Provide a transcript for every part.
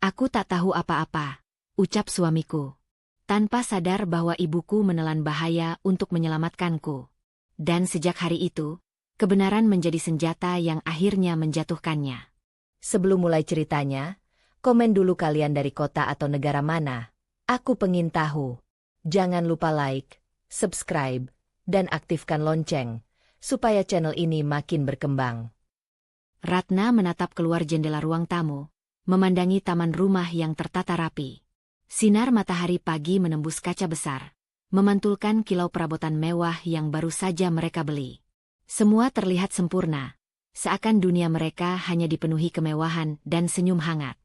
Aku tak tahu apa-apa, ucap suamiku. Tanpa sadar bahwa ibuku menelan bahaya untuk menyelamatkanku. Dan sejak hari itu, kebenaran menjadi senjata yang akhirnya menjatuhkannya. Sebelum mulai ceritanya, komen dulu kalian dari kota atau negara mana. Aku pengen tahu. Jangan lupa like, subscribe, dan aktifkan lonceng, supaya channel ini makin berkembang. Ratna menatap keluar jendela ruang tamu, memandangi taman rumah yang tertata rapi. Sinar matahari pagi menembus kaca besar, memantulkan kilau perabotan mewah yang baru saja mereka beli. Semua terlihat sempurna, seakan dunia mereka hanya dipenuhi kemewahan dan senyum hangat.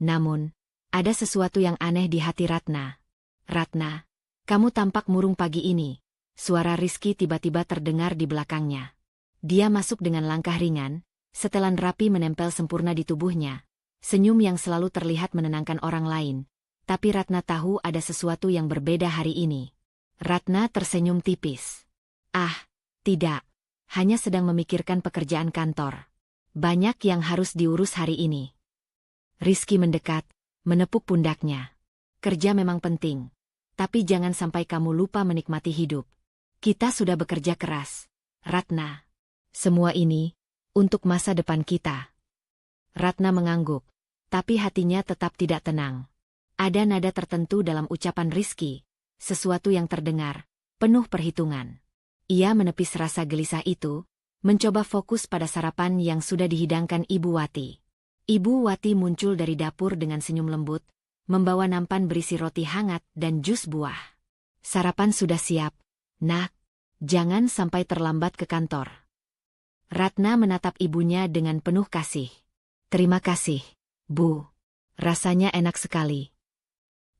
Namun, ada sesuatu yang aneh di hati Ratna. Ratna, kamu tampak murung pagi ini. Suara Rizky tiba-tiba terdengar di belakangnya. Dia masuk dengan langkah ringan, setelan rapi menempel sempurna di tubuhnya. Senyum yang selalu terlihat menenangkan orang lain. Tapi Ratna tahu ada sesuatu yang berbeda hari ini. Ratna tersenyum tipis. Ah, tidak. Hanya sedang memikirkan pekerjaan kantor. Banyak yang harus diurus hari ini. Rizky mendekat, menepuk pundaknya. Kerja memang penting. Tapi jangan sampai kamu lupa menikmati hidup. Kita sudah bekerja keras, Ratna. Semua ini untuk masa depan kita. Ratna mengangguk, tapi hatinya tetap tidak tenang. Ada nada tertentu dalam ucapan Rizky, sesuatu yang terdengar, penuh perhitungan. Ia menepis rasa gelisah itu, mencoba fokus pada sarapan yang sudah dihidangkan Ibu Wati. Ibu Wati muncul dari dapur dengan senyum lembut, membawa nampan berisi roti hangat dan jus buah. Sarapan sudah siap, Nak. Jangan sampai terlambat ke kantor. Ratna menatap ibunya dengan penuh kasih. Terima kasih, Bu. Rasanya enak sekali.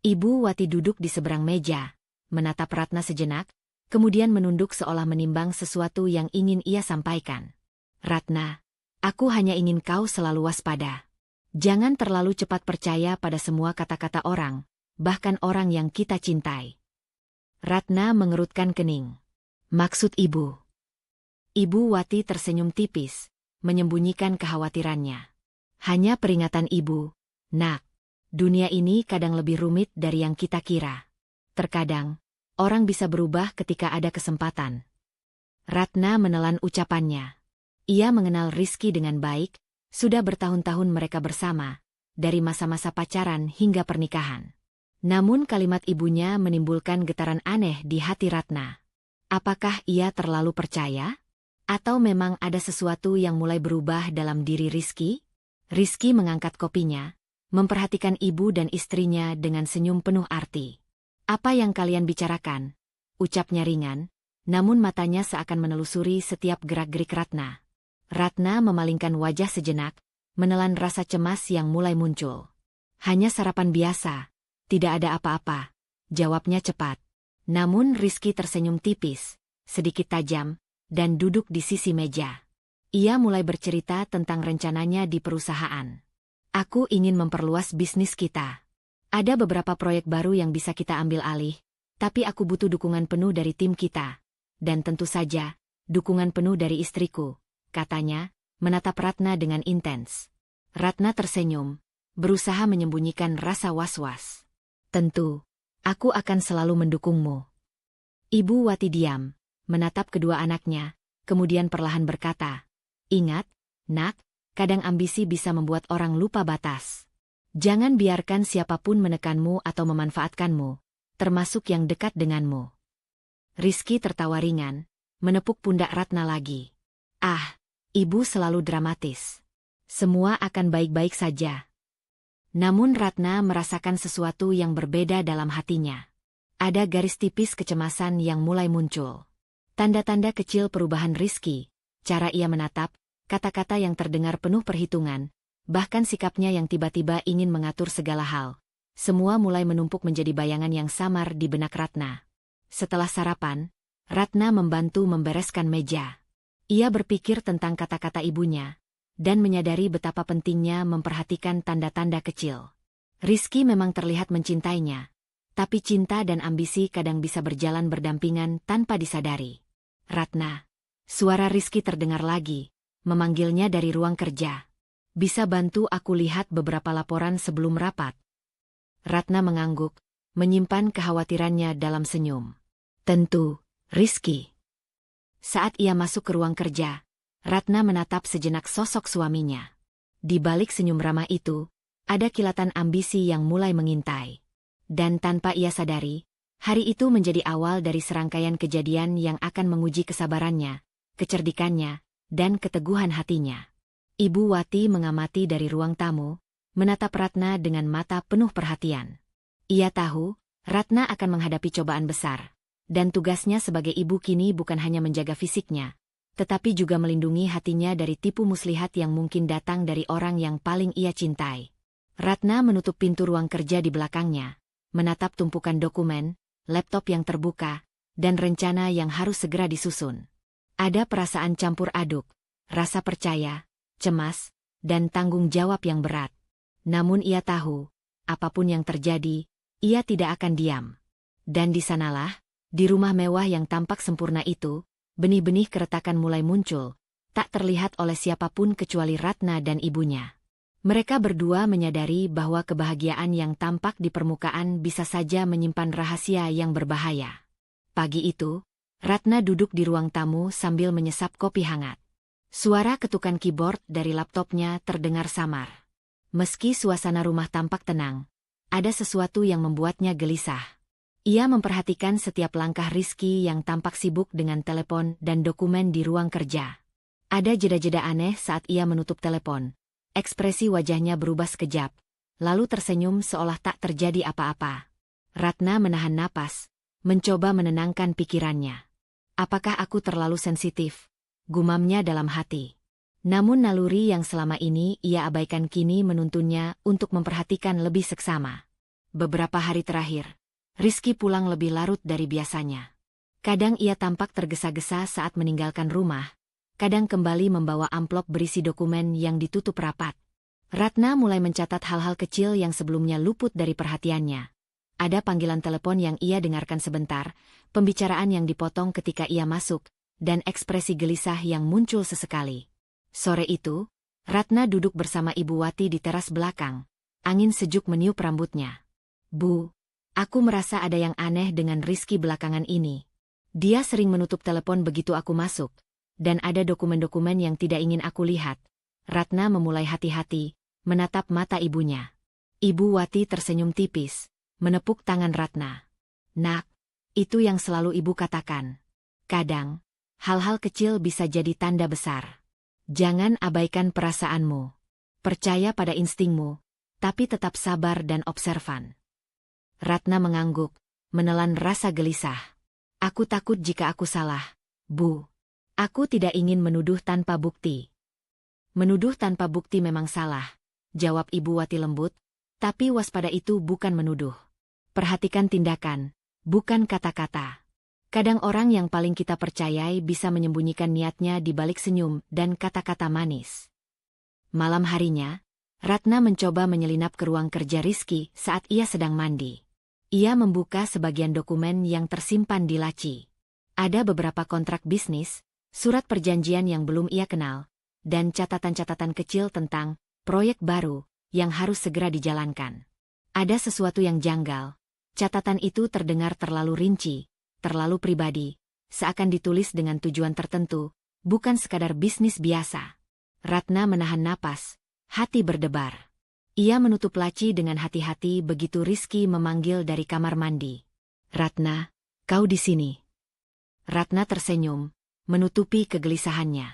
Ibu Wati duduk di seberang meja, menatap Ratna sejenak, kemudian menunduk seolah menimbang sesuatu yang ingin ia sampaikan. Ratna, aku hanya ingin kau selalu waspada. Jangan terlalu cepat percaya pada semua kata-kata orang, bahkan orang yang kita cintai. Ratna mengerutkan kening. Maksud Ibu? Ibu Wati tersenyum tipis, menyembunyikan kekhawatirannya. Hanya peringatan Ibu, Nak. Dunia ini kadang lebih rumit dari yang kita kira. Terkadang, orang bisa berubah ketika ada kesempatan. Ratna menelan ucapannya. Ia mengenal Rizky dengan baik, sudah bertahun-tahun mereka bersama, dari masa-masa pacaran hingga pernikahan. Namun kalimat ibunya menimbulkan getaran aneh di hati Ratna. Apakah ia terlalu percaya? Atau memang ada sesuatu yang mulai berubah dalam diri Rizky? Rizky mengangkat kopinya, memperhatikan ibu dan istrinya dengan senyum penuh arti. Apa yang kalian bicarakan? Ucapnya ringan, namun matanya seakan menelusuri setiap gerak-gerik Ratna. Ratna memalingkan wajah sejenak, menelan rasa cemas yang mulai muncul. Hanya sarapan biasa, tidak ada apa-apa, jawabnya cepat. Namun Rizky tersenyum tipis, sedikit tajam, dan duduk di sisi meja. Ia mulai bercerita tentang rencananya di perusahaan. Aku ingin memperluas bisnis kita. Ada beberapa proyek baru yang bisa kita ambil alih, tapi aku butuh dukungan penuh dari tim kita. Dan tentu saja, dukungan penuh dari istriku, katanya, menatap Ratna dengan intens. Ratna tersenyum, berusaha menyembunyikan rasa was-was. Tentu, aku akan selalu mendukungmu. Ibu Wati diam, menatap kedua anaknya, kemudian perlahan berkata, Ingat, Nak, kadang ambisi bisa membuat orang lupa batas. Jangan biarkan siapapun menekanmu atau memanfaatkanmu, termasuk yang dekat denganmu. Rizky tertawa ringan, menepuk pundak Ratna lagi. Ah, ibu selalu dramatis. Semua akan baik-baik saja. Namun Ratna merasakan sesuatu yang berbeda dalam hatinya. Ada garis tipis kecemasan yang mulai muncul. Tanda-tanda kecil perubahan Rizky, cara ia menatap, kata-kata yang terdengar penuh perhitungan, bahkan sikapnya yang tiba-tiba ingin mengatur segala hal. Semua mulai menumpuk menjadi bayangan yang samar di benak Ratna. Setelah sarapan, Ratna membantu membereskan meja. Ia berpikir tentang kata-kata ibunya, dan menyadari betapa pentingnya memperhatikan tanda-tanda kecil. Rizky memang terlihat mencintainya, tapi cinta dan ambisi kadang bisa berjalan berdampingan tanpa disadari. Ratna. Suara Rizky terdengar lagi, memanggilnya dari ruang kerja. Bisa bantu aku lihat beberapa laporan sebelum rapat? Ratna mengangguk, menyimpan kekhawatirannya dalam senyum. Tentu, Rizky. Saat ia masuk ke ruang kerja, Ratna menatap sejenak sosok suaminya. Di balik senyum ramah itu, ada kilatan ambisi yang mulai mengintai. Dan tanpa ia sadari, hari itu menjadi awal dari serangkaian kejadian yang akan menguji kesabarannya, kecerdikannya, dan keteguhan hatinya. Ibu Wati mengamati dari ruang tamu, menatap Ratna dengan mata penuh perhatian. Ia tahu, Ratna akan menghadapi cobaan besar, dan tugasnya sebagai ibu kini bukan hanya menjaga fisiknya, tetapi juga melindungi hatinya dari tipu muslihat yang mungkin datang dari orang yang paling ia cintai. Ratna menutup pintu ruang kerja di belakangnya, menatap tumpukan dokumen, laptop yang terbuka, dan rencana yang harus segera disusun. Ada perasaan campur aduk, rasa percaya, cemas, dan tanggung jawab yang berat. Namun ia tahu, apapun yang terjadi, ia tidak akan diam. Dan di sanalah, di rumah mewah yang tampak sempurna itu, benih-benih keretakan mulai muncul, tak terlihat oleh siapapun kecuali Ratna dan ibunya. Mereka berdua menyadari bahwa kebahagiaan yang tampak di permukaan bisa saja menyimpan rahasia yang berbahaya. Pagi itu, Ratna duduk di ruang tamu sambil menyesap kopi hangat. Suara ketukan keyboard dari laptopnya terdengar samar. Meski suasana rumah tampak tenang, ada sesuatu yang membuatnya gelisah. Ia memperhatikan setiap langkah Rizky yang tampak sibuk dengan telepon dan dokumen di ruang kerja. Ada jeda-jeda aneh saat ia menutup telepon. Ekspresi wajahnya berubah sekejap, lalu tersenyum seolah tak terjadi apa-apa. Ratna menahan napas, mencoba menenangkan pikirannya. Apakah aku terlalu sensitif? Gumamnya dalam hati. Namun naluri yang selama ini ia abaikan kini menuntunnya untuk memperhatikan lebih seksama. Beberapa hari terakhir, Rizky pulang lebih larut dari biasanya. Kadang ia tampak tergesa-gesa saat meninggalkan rumah, kadang kembali membawa amplop berisi dokumen yang ditutup rapat. Ratna mulai mencatat hal-hal kecil yang sebelumnya luput dari perhatiannya. Ada panggilan telepon yang ia dengarkan sebentar, pembicaraan yang dipotong ketika ia masuk, dan ekspresi gelisah yang muncul sesekali. Sore itu, Ratna duduk bersama Ibu Wati di teras belakang. Angin sejuk meniup rambutnya. Bu, aku merasa ada yang aneh dengan Rizky belakangan ini. Dia sering menutup telepon begitu aku masuk. Dan ada dokumen-dokumen yang tidak ingin aku lihat. Ratna memulai hati-hati, menatap mata ibunya. Ibu Wati tersenyum tipis, menepuk tangan Ratna. Nak, itu yang selalu ibu katakan. Kadang, hal-hal kecil bisa jadi tanda besar. Jangan abaikan perasaanmu. Percaya pada instingmu, tapi tetap sabar dan observan. Ratna mengangguk, menelan rasa gelisah. Aku takut jika aku salah, Bu. Aku tidak ingin menuduh tanpa bukti. Menuduh tanpa bukti memang salah, jawab Ibu Wati lembut, tapi waspada itu bukan menuduh. Perhatikan tindakan, bukan kata-kata. Kadang orang yang paling kita percayai bisa menyembunyikan niatnya di balik senyum dan kata-kata manis. Malam harinya, Ratna mencoba menyelinap ke ruang kerja Rizky saat ia sedang mandi. Ia membuka sebagian dokumen yang tersimpan di laci. Ada beberapa kontrak bisnis, surat perjanjian yang belum ia kenal, dan catatan-catatan kecil tentang proyek baru yang harus segera dijalankan. Ada sesuatu yang janggal. Catatan itu terdengar terlalu rinci, terlalu pribadi, seakan ditulis dengan tujuan tertentu, bukan sekadar bisnis biasa. Ratna menahan napas, hati berdebar. Ia menutup laci dengan hati-hati begitu Rizky memanggil dari kamar mandi. Ratna, kau di sini. Ratna tersenyum, menutupi kegelisahannya.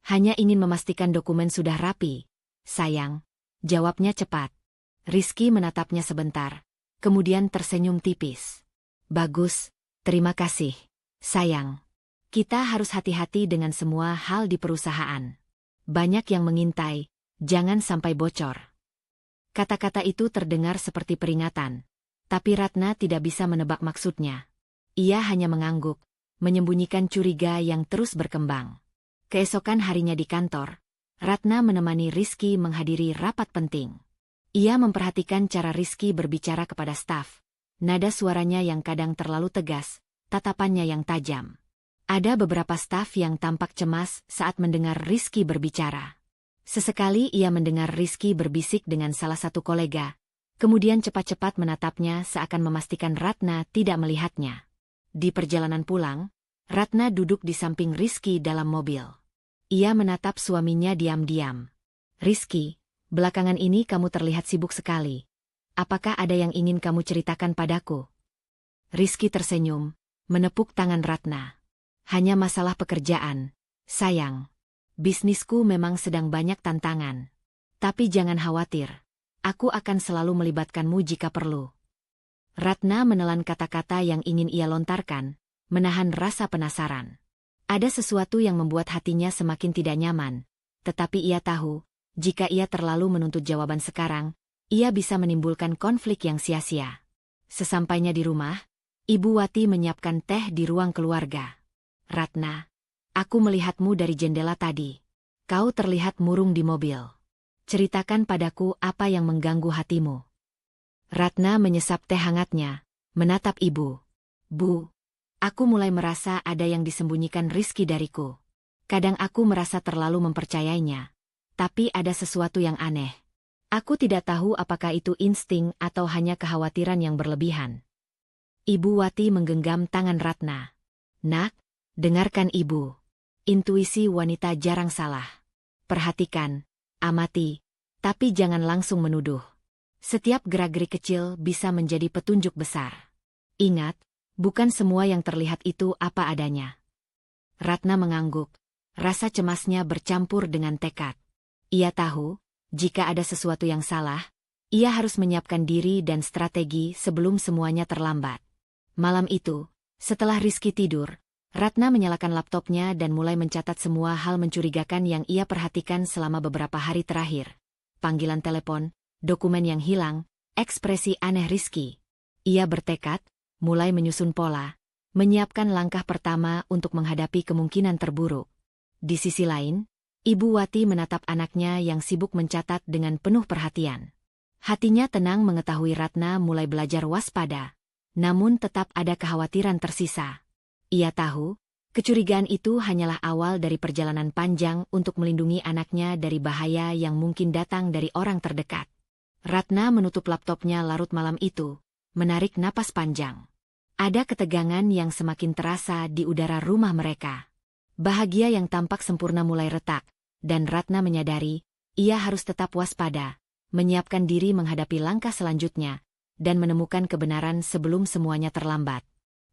Hanya ingin memastikan dokumen sudah rapi. Sayang, jawabnya cepat. Rizky menatapnya sebentar, kemudian tersenyum tipis. Bagus, terima kasih, sayang. Kita harus hati-hati dengan semua hal di perusahaan. Banyak yang mengintai, jangan sampai bocor. Kata-kata itu terdengar seperti peringatan, tapi Ratna tidak bisa menebak maksudnya. Ia hanya mengangguk, menyembunyikan curiga yang terus berkembang. Keesokan harinya di kantor, Ratna menemani Rizky menghadiri rapat penting. Ia memperhatikan cara Rizky berbicara kepada staf. Nada suaranya yang kadang terlalu tegas, tatapannya yang tajam. Ada beberapa staf yang tampak cemas saat mendengar Rizky berbicara. Sesekali ia mendengar Rizky berbisik dengan salah satu kolega, kemudian cepat-cepat menatapnya seakan memastikan Ratna tidak melihatnya. Di perjalanan pulang, Ratna duduk di samping Rizky dalam mobil. Ia menatap suaminya diam-diam. "Rizky, belakangan ini kamu terlihat sibuk sekali. Apakah ada yang ingin kamu ceritakan padaku?" Rizky tersenyum, menepuk tangan Ratna. "Hanya masalah pekerjaan, sayang. Bisnisku memang sedang banyak tantangan. Tapi jangan khawatir, aku akan selalu melibatkanmu jika perlu." Ratna menelan kata-kata yang ingin ia lontarkan, menahan rasa penasaran. Ada sesuatu yang membuat hatinya semakin tidak nyaman, tetapi ia tahu, jika ia terlalu menuntut jawaban sekarang, ia bisa menimbulkan konflik yang sia-sia. Sesampainya di rumah, Ibu Wati menyiapkan teh di ruang keluarga. "Ratna, aku melihatmu dari jendela tadi. Kau terlihat murung di mobil. Ceritakan padaku apa yang mengganggu hatimu." Ratna menyesap teh hangatnya, menatap ibu. "Bu, aku mulai merasa ada yang disembunyikan Rizky dariku. Kadang aku merasa terlalu mempercayainya. Tapi ada sesuatu yang aneh. Aku tidak tahu apakah itu insting atau hanya kekhawatiran yang berlebihan." Ibu Wati menggenggam tangan Ratna. "Nak, dengarkan ibu. Intuisi wanita jarang salah. Perhatikan, amati, tapi jangan langsung menuduh. Setiap gerak-gerik kecil bisa menjadi petunjuk besar. Ingat, bukan semua yang terlihat itu apa adanya." Ratna mengangguk, rasa cemasnya bercampur dengan tekad. Ia tahu, jika ada sesuatu yang salah, ia harus menyiapkan diri dan strategi sebelum semuanya terlambat. Malam itu, setelah Rizky tidur, Ratna menyalakan laptopnya dan mulai mencatat semua hal mencurigakan yang ia perhatikan selama beberapa hari terakhir. Panggilan telepon, dokumen yang hilang, ekspresi aneh Rizky. Ia bertekad, mulai menyusun pola, menyiapkan langkah pertama untuk menghadapi kemungkinan terburuk. Di sisi lain, Ibu Wati menatap anaknya yang sibuk mencatat dengan penuh perhatian. Hatinya tenang mengetahui Ratna mulai belajar waspada, namun tetap ada kekhawatiran tersisa. Ia tahu, kecurigaan itu hanyalah awal dari perjalanan panjang untuk melindungi anaknya dari bahaya yang mungkin datang dari orang terdekat. Ratna menutup laptopnya larut malam itu, menarik napas panjang. Ada ketegangan yang semakin terasa di udara rumah mereka. Bahagia yang tampak sempurna mulai retak, dan Ratna menyadari, ia harus tetap waspada, menyiapkan diri menghadapi langkah selanjutnya, dan menemukan kebenaran sebelum semuanya terlambat.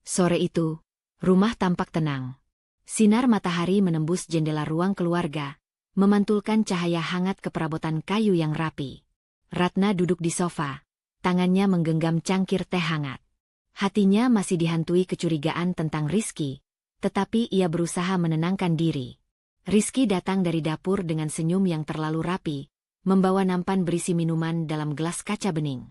Sore itu, rumah tampak tenang. Sinar matahari menembus jendela ruang keluarga, memantulkan cahaya hangat ke perabotan kayu yang rapi. Ratna duduk di sofa, tangannya menggenggam cangkir teh hangat. Hatinya masih dihantui kecurigaan tentang Rizky, tetapi ia berusaha menenangkan diri. Rizky datang dari dapur dengan senyum yang terlalu rapi, membawa nampan berisi minuman dalam gelas kaca bening.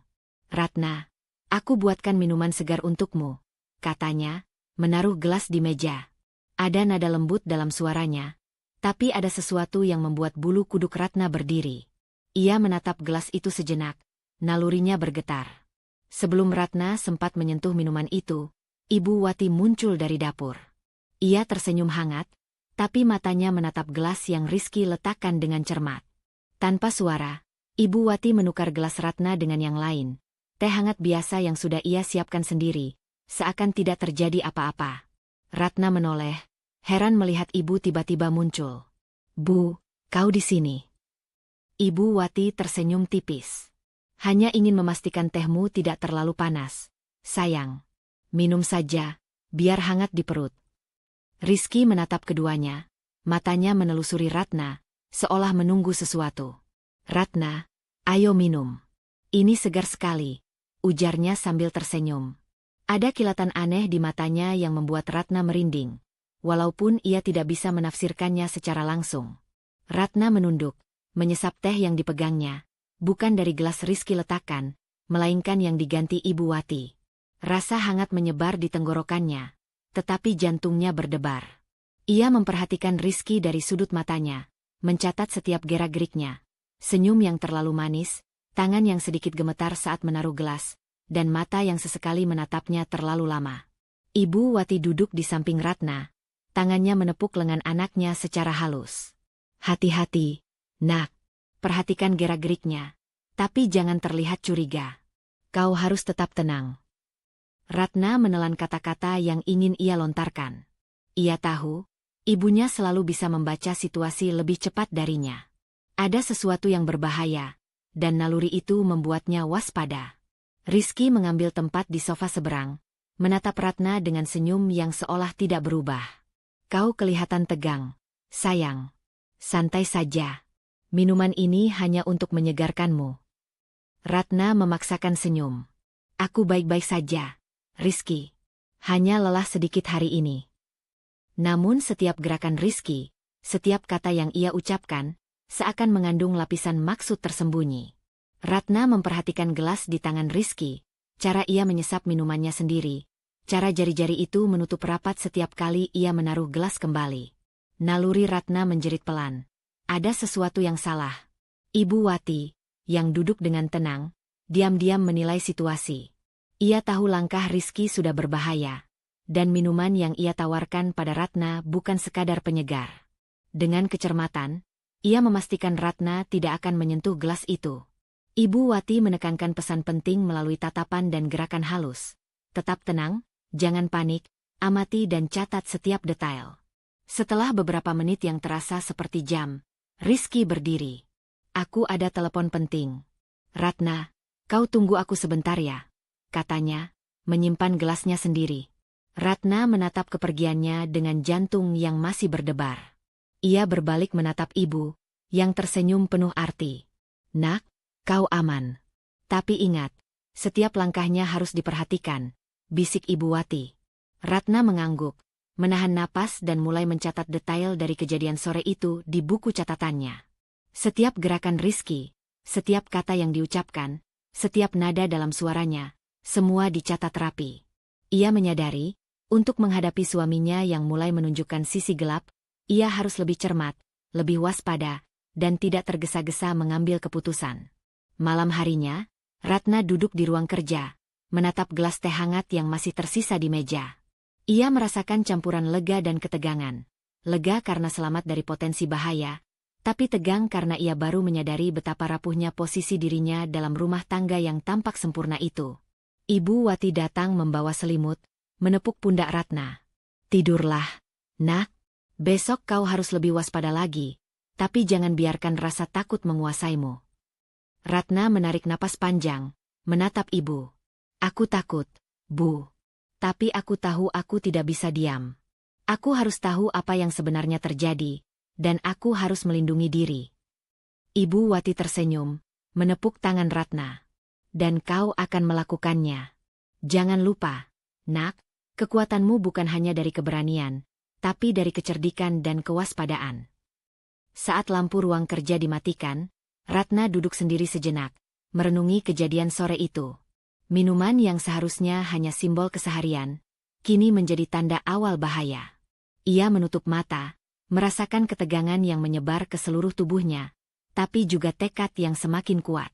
"Ratna, aku buatkan minuman segar untukmu," katanya, menaruh gelas di meja. Ada nada lembut dalam suaranya, tapi ada sesuatu yang membuat bulu kuduk Ratna berdiri. Ia menatap gelas itu sejenak, nalurinya bergetar. Sebelum Ratna sempat menyentuh minuman itu, Ibu Wati muncul dari dapur. Ia tersenyum hangat, tapi matanya menatap gelas yang Rizky letakkan dengan cermat. Tanpa suara, Ibu Wati menukar gelas Ratna dengan yang lain, teh hangat biasa yang sudah ia siapkan sendiri, seakan tidak terjadi apa-apa. Ratna menoleh, heran melihat ibu tiba-tiba muncul. "Bu, kau di sini." Ibu Wati tersenyum tipis. "Hanya ingin memastikan tehmu tidak terlalu panas. Sayang, minum saja, biar hangat di perut." Rizky menatap keduanya, matanya menelusuri Ratna, seolah menunggu sesuatu. "Ratna, ayo minum. Ini segar sekali," ujarnya sambil tersenyum. Ada kilatan aneh di matanya yang membuat Ratna merinding, walaupun ia tidak bisa menafsirkannya secara langsung. Ratna menunduk, menyesap teh yang dipegangnya, bukan dari gelas Rizky letakkan, melainkan yang diganti Ibu Wati. Rasa hangat menyebar di tenggorokannya, tetapi jantungnya berdebar. Ia memperhatikan Rizky dari sudut matanya, mencatat setiap gerak-geriknya. Senyum yang terlalu manis, tangan yang sedikit gemetar saat menaruh gelas, dan mata yang sesekali menatapnya terlalu lama. Ibu Wati duduk di samping Ratna, tangannya menepuk lengan anaknya secara halus. "Hati-hati, Nak, perhatikan gerak-geriknya, tapi jangan terlihat curiga. Kau harus tetap tenang. Ratna menelan kata-kata yang ingin ia lontarkan. Ia tahu, ibunya selalu bisa membaca situasi lebih cepat darinya. Ada sesuatu yang berbahaya, dan naluri itu membuatnya waspada. Rizky mengambil tempat di sofa seberang, menatap Ratna dengan senyum yang seolah tidak berubah. Kau kelihatan tegang, sayang. Santai saja. Minuman ini hanya untuk menyegarkanmu. Ratna memaksakan senyum. Aku baik-baik saja, Rizky. Hanya lelah sedikit hari ini. Namun setiap gerakan Rizky, setiap kata yang ia ucapkan, seakan mengandung lapisan maksud tersembunyi. Ratna memperhatikan gelas di tangan Rizky, cara ia menyesap minumannya sendiri, cara jari-jari itu menutup rapat setiap kali ia menaruh gelas kembali. Naluri Ratna menjerit pelan. Ada sesuatu yang salah. Ibu Wati, yang duduk dengan tenang, diam-diam menilai situasi. Ia tahu langkah Rizky sudah berbahaya, dan minuman yang ia tawarkan pada Ratna bukan sekadar penyegar. Dengan kecermatan, ia memastikan Ratna tidak akan menyentuh gelas itu. Ibu Wati menekankan pesan penting melalui tatapan dan gerakan halus. Tetap tenang, jangan panik, amati dan catat setiap detail. Setelah beberapa menit yang terasa seperti jam, Rizky berdiri. Aku ada telepon penting. Ratna, kau tunggu aku sebentar ya, katanya, menyimpan gelasnya sendiri. Ratna menatap kepergiannya dengan jantung yang masih berdebar. Ia berbalik menatap ibu, yang tersenyum penuh arti. Nak, kau aman. Tapi ingat, setiap langkahnya harus diperhatikan, bisik Ibu Wati. Ratna mengangguk, menahan napas dan mulai mencatat detail dari kejadian sore itu di buku catatannya. Setiap gerakan Rizky, setiap kata yang diucapkan, setiap nada dalam suaranya, semua dicatat rapi. Ia menyadari, untuk menghadapi suaminya yang mulai menunjukkan sisi gelap, ia harus lebih cermat, lebih waspada, dan tidak tergesa-gesa mengambil keputusan. Malam harinya, Ratna duduk di ruang kerja, menatap gelas teh hangat yang masih tersisa di meja. Ia merasakan campuran lega dan ketegangan. Lega karena selamat dari potensi bahaya, tapi tegang karena ia baru menyadari betapa rapuhnya posisi dirinya dalam rumah tangga yang tampak sempurna itu. Ibu Wati datang membawa selimut, menepuk pundak Ratna. Tidurlah, nak. Besok kau harus lebih waspada lagi, tapi jangan biarkan rasa takut menguasaimu. Ratna menarik napas panjang, menatap ibu. Aku takut, Bu. Tapi aku tahu aku tidak bisa diam. Aku harus tahu apa yang sebenarnya terjadi, dan aku harus melindungi diri. Ibu Wati tersenyum, menepuk tangan Ratna. Dan kau akan melakukannya. Jangan lupa, nak, kekuatanmu bukan hanya dari keberanian, tapi dari kecerdikan dan kewaspadaan. Saat lampu ruang kerja dimatikan, Ratna duduk sendiri sejenak, merenungi kejadian sore itu. Minuman yang seharusnya hanya simbol keseharian, kini menjadi tanda awal bahaya. Ia menutup mata, merasakan ketegangan yang menyebar ke seluruh tubuhnya, tapi juga tekad yang semakin kuat.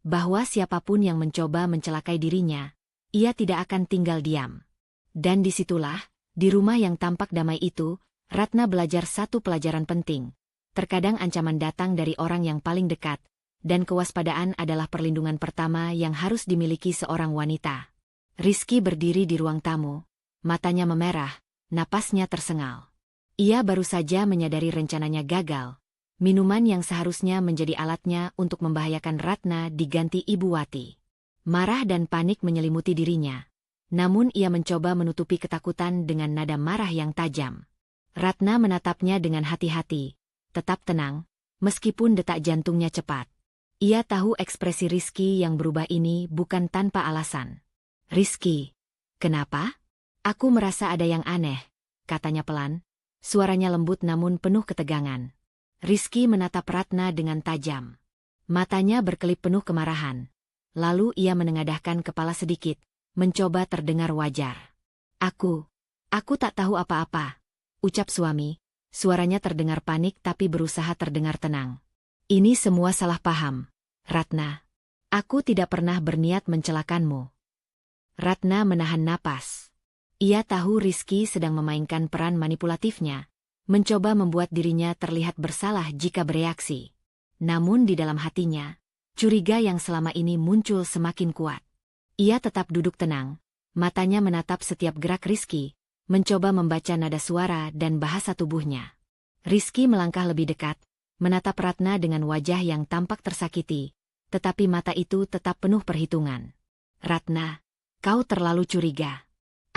Bahwa siapapun yang mencoba mencelakai dirinya, ia tidak akan tinggal diam. Dan disitulah, di rumah yang tampak damai itu, Ratna belajar satu pelajaran penting. Terkadang ancaman datang dari orang yang paling dekat, dan kewaspadaan adalah perlindungan pertama yang harus dimiliki seorang wanita. Rizky berdiri di ruang tamu, matanya memerah, napasnya tersengal. Ia baru saja menyadari rencananya gagal. Minuman yang seharusnya menjadi alatnya untuk membahayakan Ratna diganti Ibu Wati. Marah dan panik menyelimuti dirinya. Namun ia mencoba menutupi ketakutan dengan nada marah yang tajam. Ratna menatapnya dengan hati-hati. Tetap tenang, meskipun detak jantungnya cepat. Ia tahu ekspresi Rizky yang berubah ini bukan tanpa alasan. Rizky, kenapa? Aku merasa ada yang aneh, katanya pelan. Suaranya lembut namun penuh ketegangan. Rizky menatap Ratna dengan tajam. Matanya berkelip penuh kemarahan. Lalu ia menengadahkan kepala sedikit, mencoba terdengar wajar. Aku tak tahu apa-apa, ucap suami. Suaranya terdengar panik tapi berusaha terdengar tenang. Ini semua salah paham, Ratna. Aku tidak pernah berniat mencelakanmu. Ratna menahan napas. Ia tahu Rizky sedang memainkan peran manipulatifnya, mencoba membuat dirinya terlihat bersalah jika bereaksi. Namun di dalam hatinya, curiga yang selama ini muncul semakin kuat. Ia tetap duduk tenang, matanya menatap setiap gerak Rizky, mencoba membaca nada suara dan bahasa tubuhnya. Rizky melangkah lebih dekat, menatap Ratna dengan wajah yang tampak tersakiti, tetapi mata itu tetap penuh perhitungan. Ratna, kau terlalu curiga.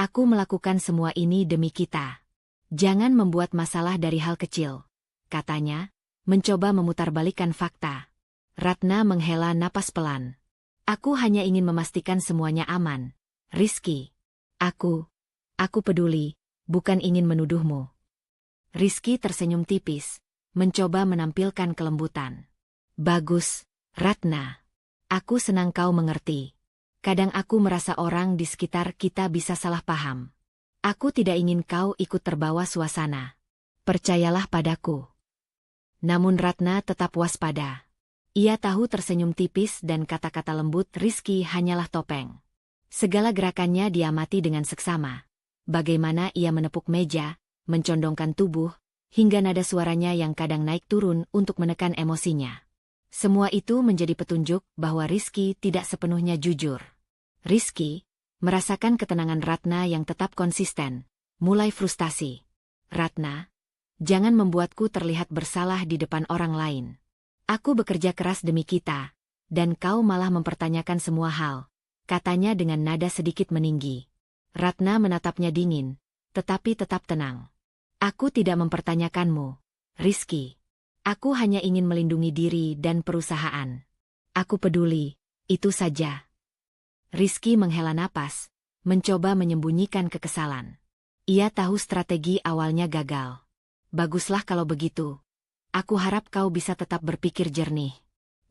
Aku melakukan semua ini demi kita. Jangan membuat masalah dari hal kecil, katanya, mencoba memutarbalikkan fakta. Ratna menghela napas pelan. Aku hanya ingin memastikan semuanya aman. Rizky. Aku peduli, bukan ingin menuduhmu. Rizky tersenyum tipis, mencoba menampilkan kelembutan. Bagus, Ratna. Aku senang kau mengerti. Kadang aku merasa orang di sekitar kita bisa salah paham. Aku tidak ingin kau ikut terbawa suasana. Percayalah padaku. Namun Ratna tetap waspada. Ia tahu tersenyum tipis dan kata-kata lembut Rizky hanyalah topeng. Segala gerakannya diamati dengan seksama. Bagaimana ia menepuk meja, mencondongkan tubuh, hingga nada suaranya yang kadang naik turun untuk menekan emosinya. Semua itu menjadi petunjuk bahwa Rizky tidak sepenuhnya jujur. Rizky, merasakan ketenangan Ratna yang tetap konsisten, mulai frustasi. Ratna, jangan membuatku terlihat bersalah di depan orang lain. Aku bekerja keras demi kita, dan kau malah mempertanyakan semua hal, katanya dengan nada sedikit meninggi. Ratna menatapnya dingin, tetapi tetap tenang. Aku tidak mempertanyakanmu, Rizky. Aku hanya ingin melindungi diri dan perusahaan. Aku peduli, itu saja. Rizky menghela napas, mencoba menyembunyikan kekesalan. Ia tahu strategi awalnya gagal. Baguslah kalau begitu. Aku harap kau bisa tetap berpikir jernih.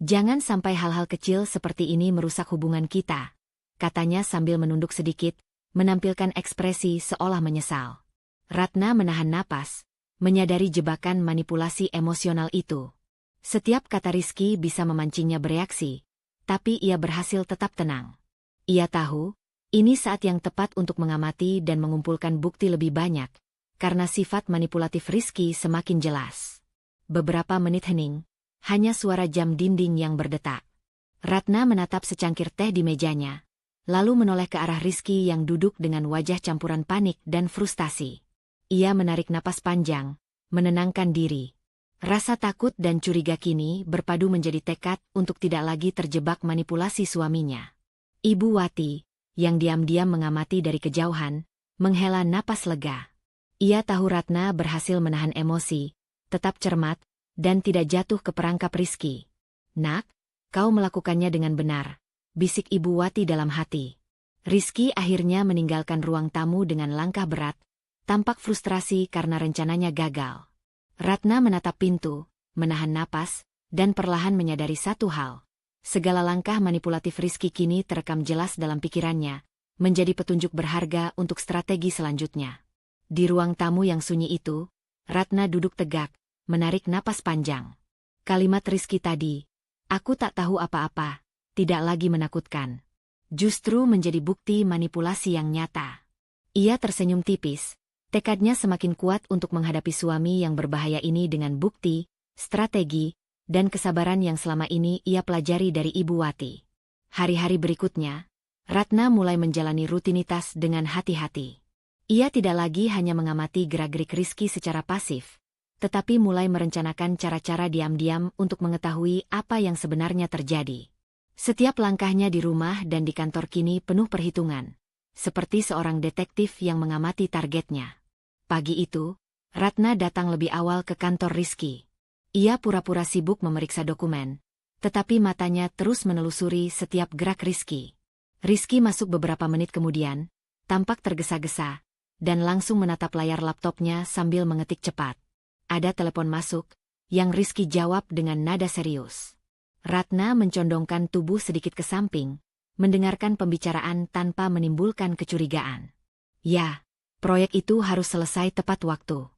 Jangan sampai hal-hal kecil seperti ini merusak hubungan kita, katanya sambil menunduk sedikit, menampilkan ekspresi seolah menyesal. Ratna menahan napas, menyadari jebakan manipulasi emosional itu. Setiap kata Rizky bisa memancingnya bereaksi, tapi ia berhasil tetap tenang. Ia tahu, ini saat yang tepat untuk mengamati dan mengumpulkan bukti lebih banyak, karena sifat manipulatif Rizky semakin jelas. Beberapa menit hening, hanya suara jam dinding yang berdetak. Ratna menatap secangkir teh di mejanya, lalu menoleh ke arah Rizky yang duduk dengan wajah campuran panik dan frustasi. Ia menarik napas panjang, menenangkan diri. Rasa takut dan curiga kini berpadu menjadi tekad untuk tidak lagi terjebak manipulasi suaminya. Ibu Wati, yang diam-diam mengamati dari kejauhan, menghela napas lega. Ia tahu Ratna berhasil menahan emosi, tetap cermat, dan tidak jatuh ke perangkap Rizky. Nak, kau melakukannya dengan benar, bisik Ibu Wati dalam hati. Rizky akhirnya meninggalkan ruang tamu dengan langkah berat, tampak frustrasi karena rencananya gagal. Ratna menatap pintu, menahan napas, dan perlahan menyadari satu hal. Segala langkah manipulatif Rizky kini terekam jelas dalam pikirannya, menjadi petunjuk berharga untuk strategi selanjutnya. Di ruang tamu yang sunyi itu, Ratna duduk tegak, menarik napas panjang. Kalimat Rizky tadi, "Aku tak tahu apa-apa," tidak lagi menakutkan. Justru menjadi bukti manipulasi yang nyata. Ia tersenyum tipis. Tekadnya semakin kuat untuk menghadapi suami yang berbahaya ini dengan bukti, strategi, dan kesabaran yang selama ini ia pelajari dari Ibu Wati. Hari-hari berikutnya, Ratna mulai menjalani rutinitas dengan hati-hati. Ia tidak lagi hanya mengamati gerak-gerik Rizky secara pasif, tetapi mulai merencanakan cara-cara diam-diam untuk mengetahui apa yang sebenarnya terjadi. Setiap langkahnya di rumah dan di kantor kini penuh perhitungan, seperti seorang detektif yang mengamati targetnya. Pagi itu, Ratna datang lebih awal ke kantor Rizky. Ia pura-pura sibuk memeriksa dokumen, tetapi matanya terus menelusuri setiap gerak Rizky. Rizky masuk beberapa menit kemudian, tampak tergesa-gesa, dan langsung menatap layar laptopnya sambil mengetik cepat. Ada telepon masuk, yang Rizky jawab dengan nada serius. Ratna mencondongkan tubuh sedikit ke samping, mendengarkan pembicaraan tanpa menimbulkan kecurigaan. Ya. Proyek itu harus selesai tepat waktu.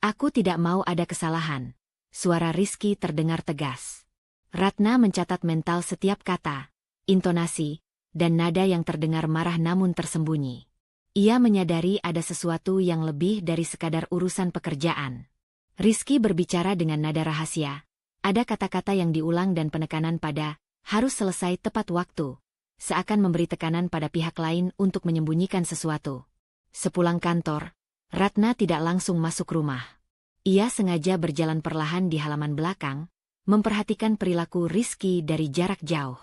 Aku tidak mau ada kesalahan. Suara Rizky terdengar tegas. Ratna mencatat mental setiap kata, intonasi, dan nada yang terdengar marah namun tersembunyi. Ia menyadari ada sesuatu yang lebih dari sekadar urusan pekerjaan. Rizky berbicara dengan nada rahasia, Ada kata-kata yang diulang dan penekanan pada harus selesai tepat waktu, seakan memberi tekanan pada pihak lain untuk menyembunyikan sesuatu. Sepulang kantor, Ratna tidak langsung masuk rumah. Ia sengaja berjalan perlahan di halaman belakang, memperhatikan perilaku Rizky dari jarak jauh.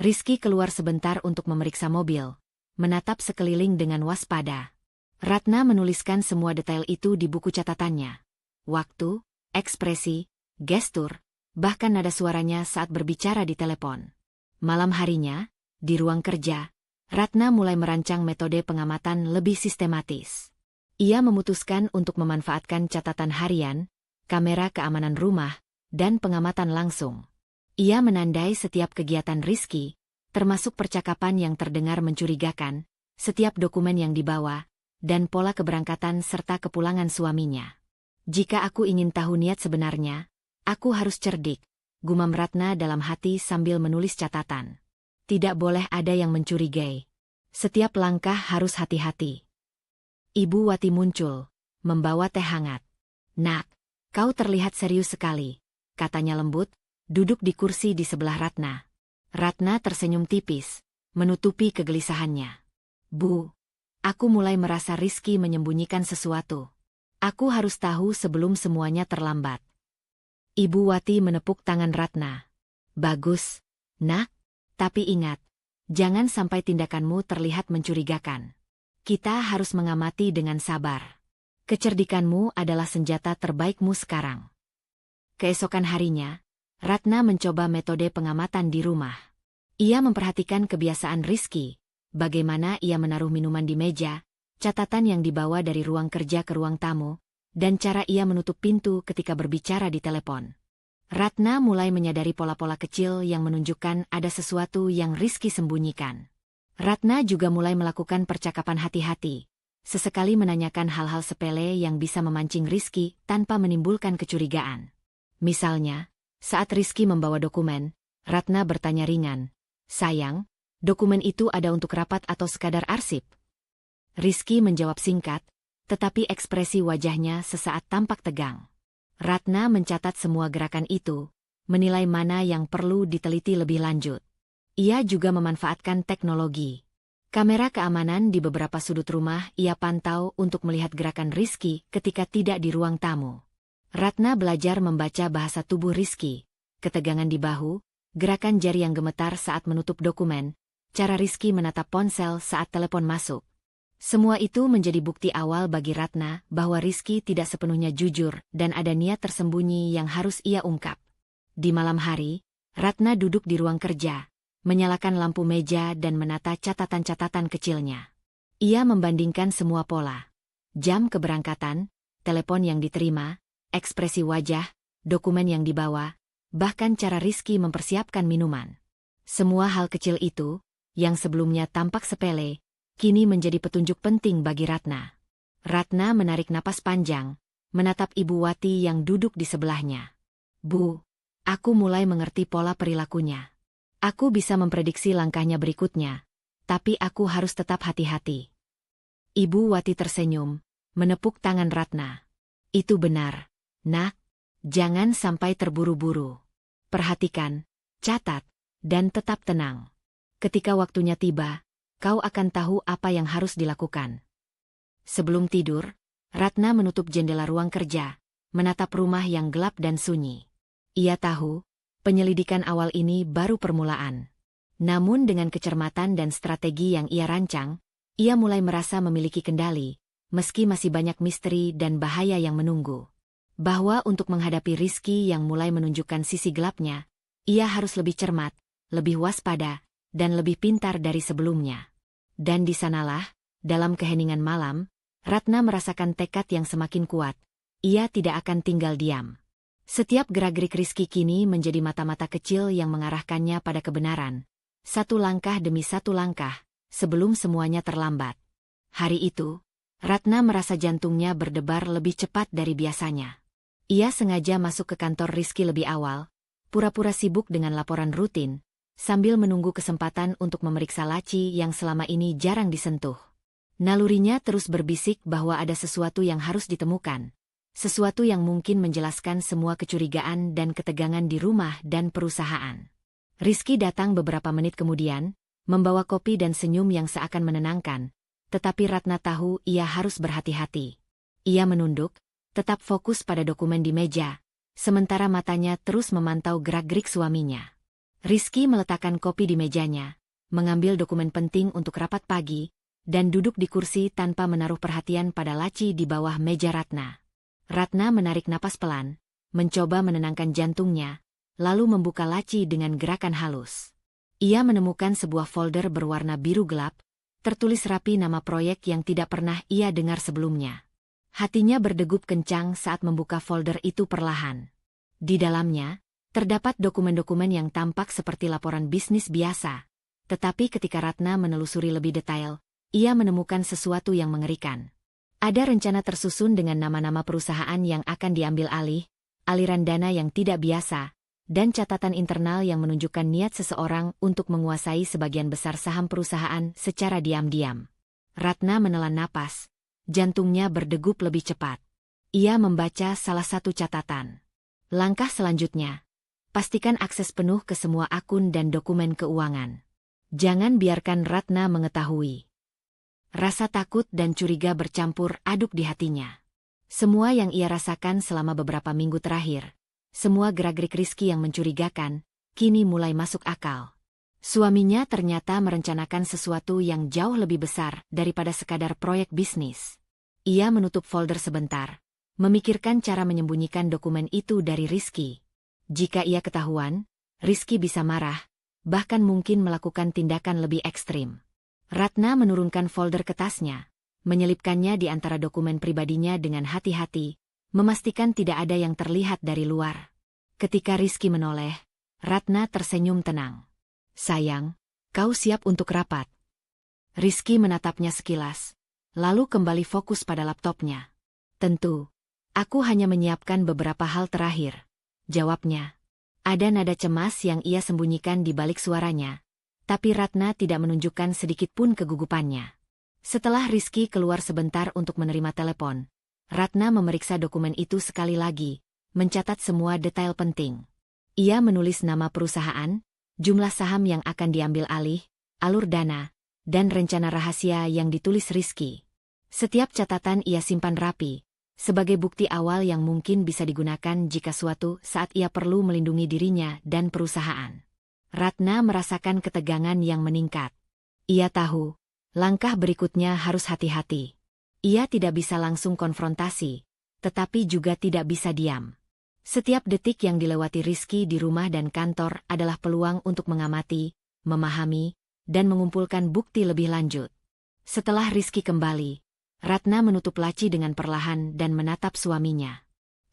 Rizky keluar sebentar untuk memeriksa mobil, menatap sekeliling dengan waspada. Ratna menuliskan semua detail itu di buku catatannya. Waktu, ekspresi, gestur, bahkan nada suaranya saat berbicara di telepon. Malam harinya, di ruang kerja, Ratna mulai merancang metode pengamatan lebih sistematis. Ia memutuskan untuk memanfaatkan catatan harian, kamera keamanan rumah, dan pengamatan langsung. Ia menandai setiap kegiatan Rizky, termasuk percakapan yang terdengar mencurigakan, setiap dokumen yang dibawa, dan pola keberangkatan serta kepulangan suaminya. Jika aku ingin tahu niat sebenarnya, aku harus cerdik, gumam Ratna dalam hati sambil menulis catatan. Tidak boleh ada yang mencurigai. Setiap langkah harus hati-hati. Ibu Wati muncul, membawa teh hangat. Nak, kau terlihat serius sekali, katanya lembut, duduk di kursi di sebelah Ratna. Ratna tersenyum tipis, menutupi kegelisahannya. Bu, aku mulai merasa Rizky menyembunyikan sesuatu. Aku harus tahu sebelum semuanya terlambat. Ibu Wati menepuk tangan Ratna. Bagus, nak, tapi ingat, jangan sampai tindakanmu terlihat mencurigakan. Kita harus mengamati dengan sabar. Kecerdikanmu adalah senjata terbaikmu sekarang. Keesokan harinya, Ratna mencoba metode pengamatan di rumah. Ia memperhatikan kebiasaan Rizky, bagaimana ia menaruh minuman di meja, catatan yang dibawa dari ruang kerja ke ruang tamu, dan cara ia menutup pintu ketika berbicara di telepon. Ratna mulai menyadari pola-pola kecil yang menunjukkan ada sesuatu yang Rizky sembunyikan. Ratna juga mulai melakukan percakapan hati-hati, sesekali menanyakan hal-hal sepele yang bisa memancing Rizky tanpa menimbulkan kecurigaan. Misalnya, saat Rizky membawa dokumen, Ratna bertanya ringan, "Sayang, dokumen itu ada untuk rapat atau sekadar arsip?" Rizky menjawab singkat, tetapi ekspresi wajahnya sesaat tampak tegang. Ratna mencatat semua gerakan itu, menilai mana yang perlu diteliti lebih lanjut. Ia juga memanfaatkan teknologi. Kamera keamanan di beberapa sudut rumah ia pantau untuk melihat gerakan Rizky ketika tidak di ruang tamu. Ratna belajar membaca bahasa tubuh Rizky, ketegangan di bahu, gerakan jari yang gemetar saat menutup dokumen, cara Rizky menatap ponsel saat telepon masuk. Semua itu menjadi bukti awal bagi Ratna bahwa Rizky tidak sepenuhnya jujur dan ada niat tersembunyi yang harus ia ungkap. Di malam hari, Ratna duduk di ruang kerja, menyalakan lampu meja dan menata catatan-catatan kecilnya. Ia membandingkan semua pola. Jam keberangkatan, telepon yang diterima, ekspresi wajah, dokumen yang dibawa, bahkan cara Rizky mempersiapkan minuman. Semua hal kecil itu, yang sebelumnya tampak sepele, kini menjadi petunjuk penting bagi Ratna. Ratna menarik napas panjang, menatap Ibu Wati yang duduk di sebelahnya. "Bu, aku mulai mengerti pola perilakunya. Aku bisa memprediksi langkahnya berikutnya, tapi aku harus tetap hati-hati." Ibu Wati tersenyum, menepuk tangan Ratna. "Itu benar, nak. Jangan sampai terburu-buru. Perhatikan, catat, dan tetap tenang. Ketika waktunya tiba, kau akan tahu apa yang harus dilakukan." Sebelum tidur, Ratna menutup jendela ruang kerja, menatap rumah yang gelap dan sunyi. Ia tahu, penyelidikan awal ini baru permulaan. Namun dengan kecermatan dan strategi yang ia rancang, ia mulai merasa memiliki kendali, meski masih banyak misteri dan bahaya yang menunggu. Bahwa untuk menghadapi Rizky yang mulai menunjukkan sisi gelapnya, ia harus lebih cermat, lebih waspada, dan lebih pintar dari sebelumnya. Dan di sanalah, dalam keheningan malam, Ratna merasakan tekad yang semakin kuat. Ia tidak akan tinggal diam. Setiap gerak-gerik Rizky kini menjadi mata-mata kecil yang mengarahkannya pada kebenaran. Satu langkah demi satu langkah, sebelum semuanya terlambat. Hari itu, Ratna merasa jantungnya berdebar lebih cepat dari biasanya. Ia sengaja masuk ke kantor Rizky lebih awal, pura-pura sibuk dengan laporan rutin, sambil menunggu kesempatan untuk memeriksa laci yang selama ini jarang disentuh. Nalurinya terus berbisik bahwa ada sesuatu yang harus ditemukan, sesuatu yang mungkin menjelaskan semua kecurigaan dan ketegangan di rumah dan perusahaan. Rizky datang beberapa menit kemudian, membawa kopi dan senyum yang seakan menenangkan, tetapi Ratna tahu ia harus berhati-hati. Ia menunduk, tetap fokus pada dokumen di meja, sementara matanya terus memantau gerak-gerik suaminya. Rizky meletakkan kopi di mejanya, mengambil dokumen penting untuk rapat pagi, dan duduk di kursi tanpa menaruh perhatian pada laci di bawah meja Ratna. Ratna menarik napas pelan, mencoba menenangkan jantungnya, lalu membuka laci dengan gerakan halus. Ia menemukan sebuah folder berwarna biru gelap, tertulis rapi nama proyek yang tidak pernah ia dengar sebelumnya. Hatinya berdegup kencang saat membuka folder itu perlahan. Di dalamnya, terdapat dokumen-dokumen yang tampak seperti laporan bisnis biasa, tetapi ketika Ratna menelusuri lebih detail, ia menemukan sesuatu yang mengerikan. Ada rencana tersusun dengan nama-nama perusahaan yang akan diambil alih, aliran dana yang tidak biasa, dan catatan internal yang menunjukkan niat seseorang untuk menguasai sebagian besar saham perusahaan secara diam-diam. Ratna menelan napas, jantungnya berdegup lebih cepat. Ia membaca salah satu catatan. Langkah selanjutnya, pastikan akses penuh ke semua akun dan dokumen keuangan. Jangan biarkan Ratna mengetahui. Rasa takut dan curiga bercampur aduk di hatinya. Semua yang ia rasakan selama beberapa minggu terakhir, semua gerak-gerik Rizky yang mencurigakan, kini mulai masuk akal. Suaminya ternyata merencanakan sesuatu yang jauh lebih besar daripada sekadar proyek bisnis. Ia menutup folder sebentar, memikirkan cara menyembunyikan dokumen itu dari Rizky. Jika ia ketahuan, Rizky bisa marah, bahkan mungkin melakukan tindakan lebih ekstrim. Ratna menurunkan folder ke tasnya, menyelipkannya di antara dokumen pribadinya dengan hati-hati, memastikan tidak ada yang terlihat dari luar. Ketika Rizky menoleh, Ratna tersenyum tenang. "Sayang, kau siap untuk rapat?" Rizky menatapnya sekilas, lalu kembali fokus pada laptopnya. "Tentu, aku hanya menyiapkan beberapa hal terakhir," jawabnya. Ada nada cemas yang ia sembunyikan di balik suaranya, tapi Ratna tidak menunjukkan sedikit pun kegugupannya. Setelah Rizky keluar sebentar untuk menerima telepon, Ratna memeriksa dokumen itu sekali lagi, mencatat semua detail penting. Ia menulis nama perusahaan, jumlah saham yang akan diambil alih, alur dana, dan rencana rahasia yang ditulis Rizky. Setiap catatan ia simpan rapi, sebagai bukti awal yang mungkin bisa digunakan jika suatu saat ia perlu melindungi dirinya dan perusahaan. Ratna merasakan ketegangan yang meningkat. Ia tahu, langkah berikutnya harus hati-hati. Ia tidak bisa langsung konfrontasi, tetapi juga tidak bisa diam. Setiap detik yang dilewati Rizky di rumah dan kantor adalah peluang untuk mengamati, memahami, dan mengumpulkan bukti lebih lanjut. Setelah Rizky kembali, Ratna menutup laci dengan perlahan dan menatap suaminya.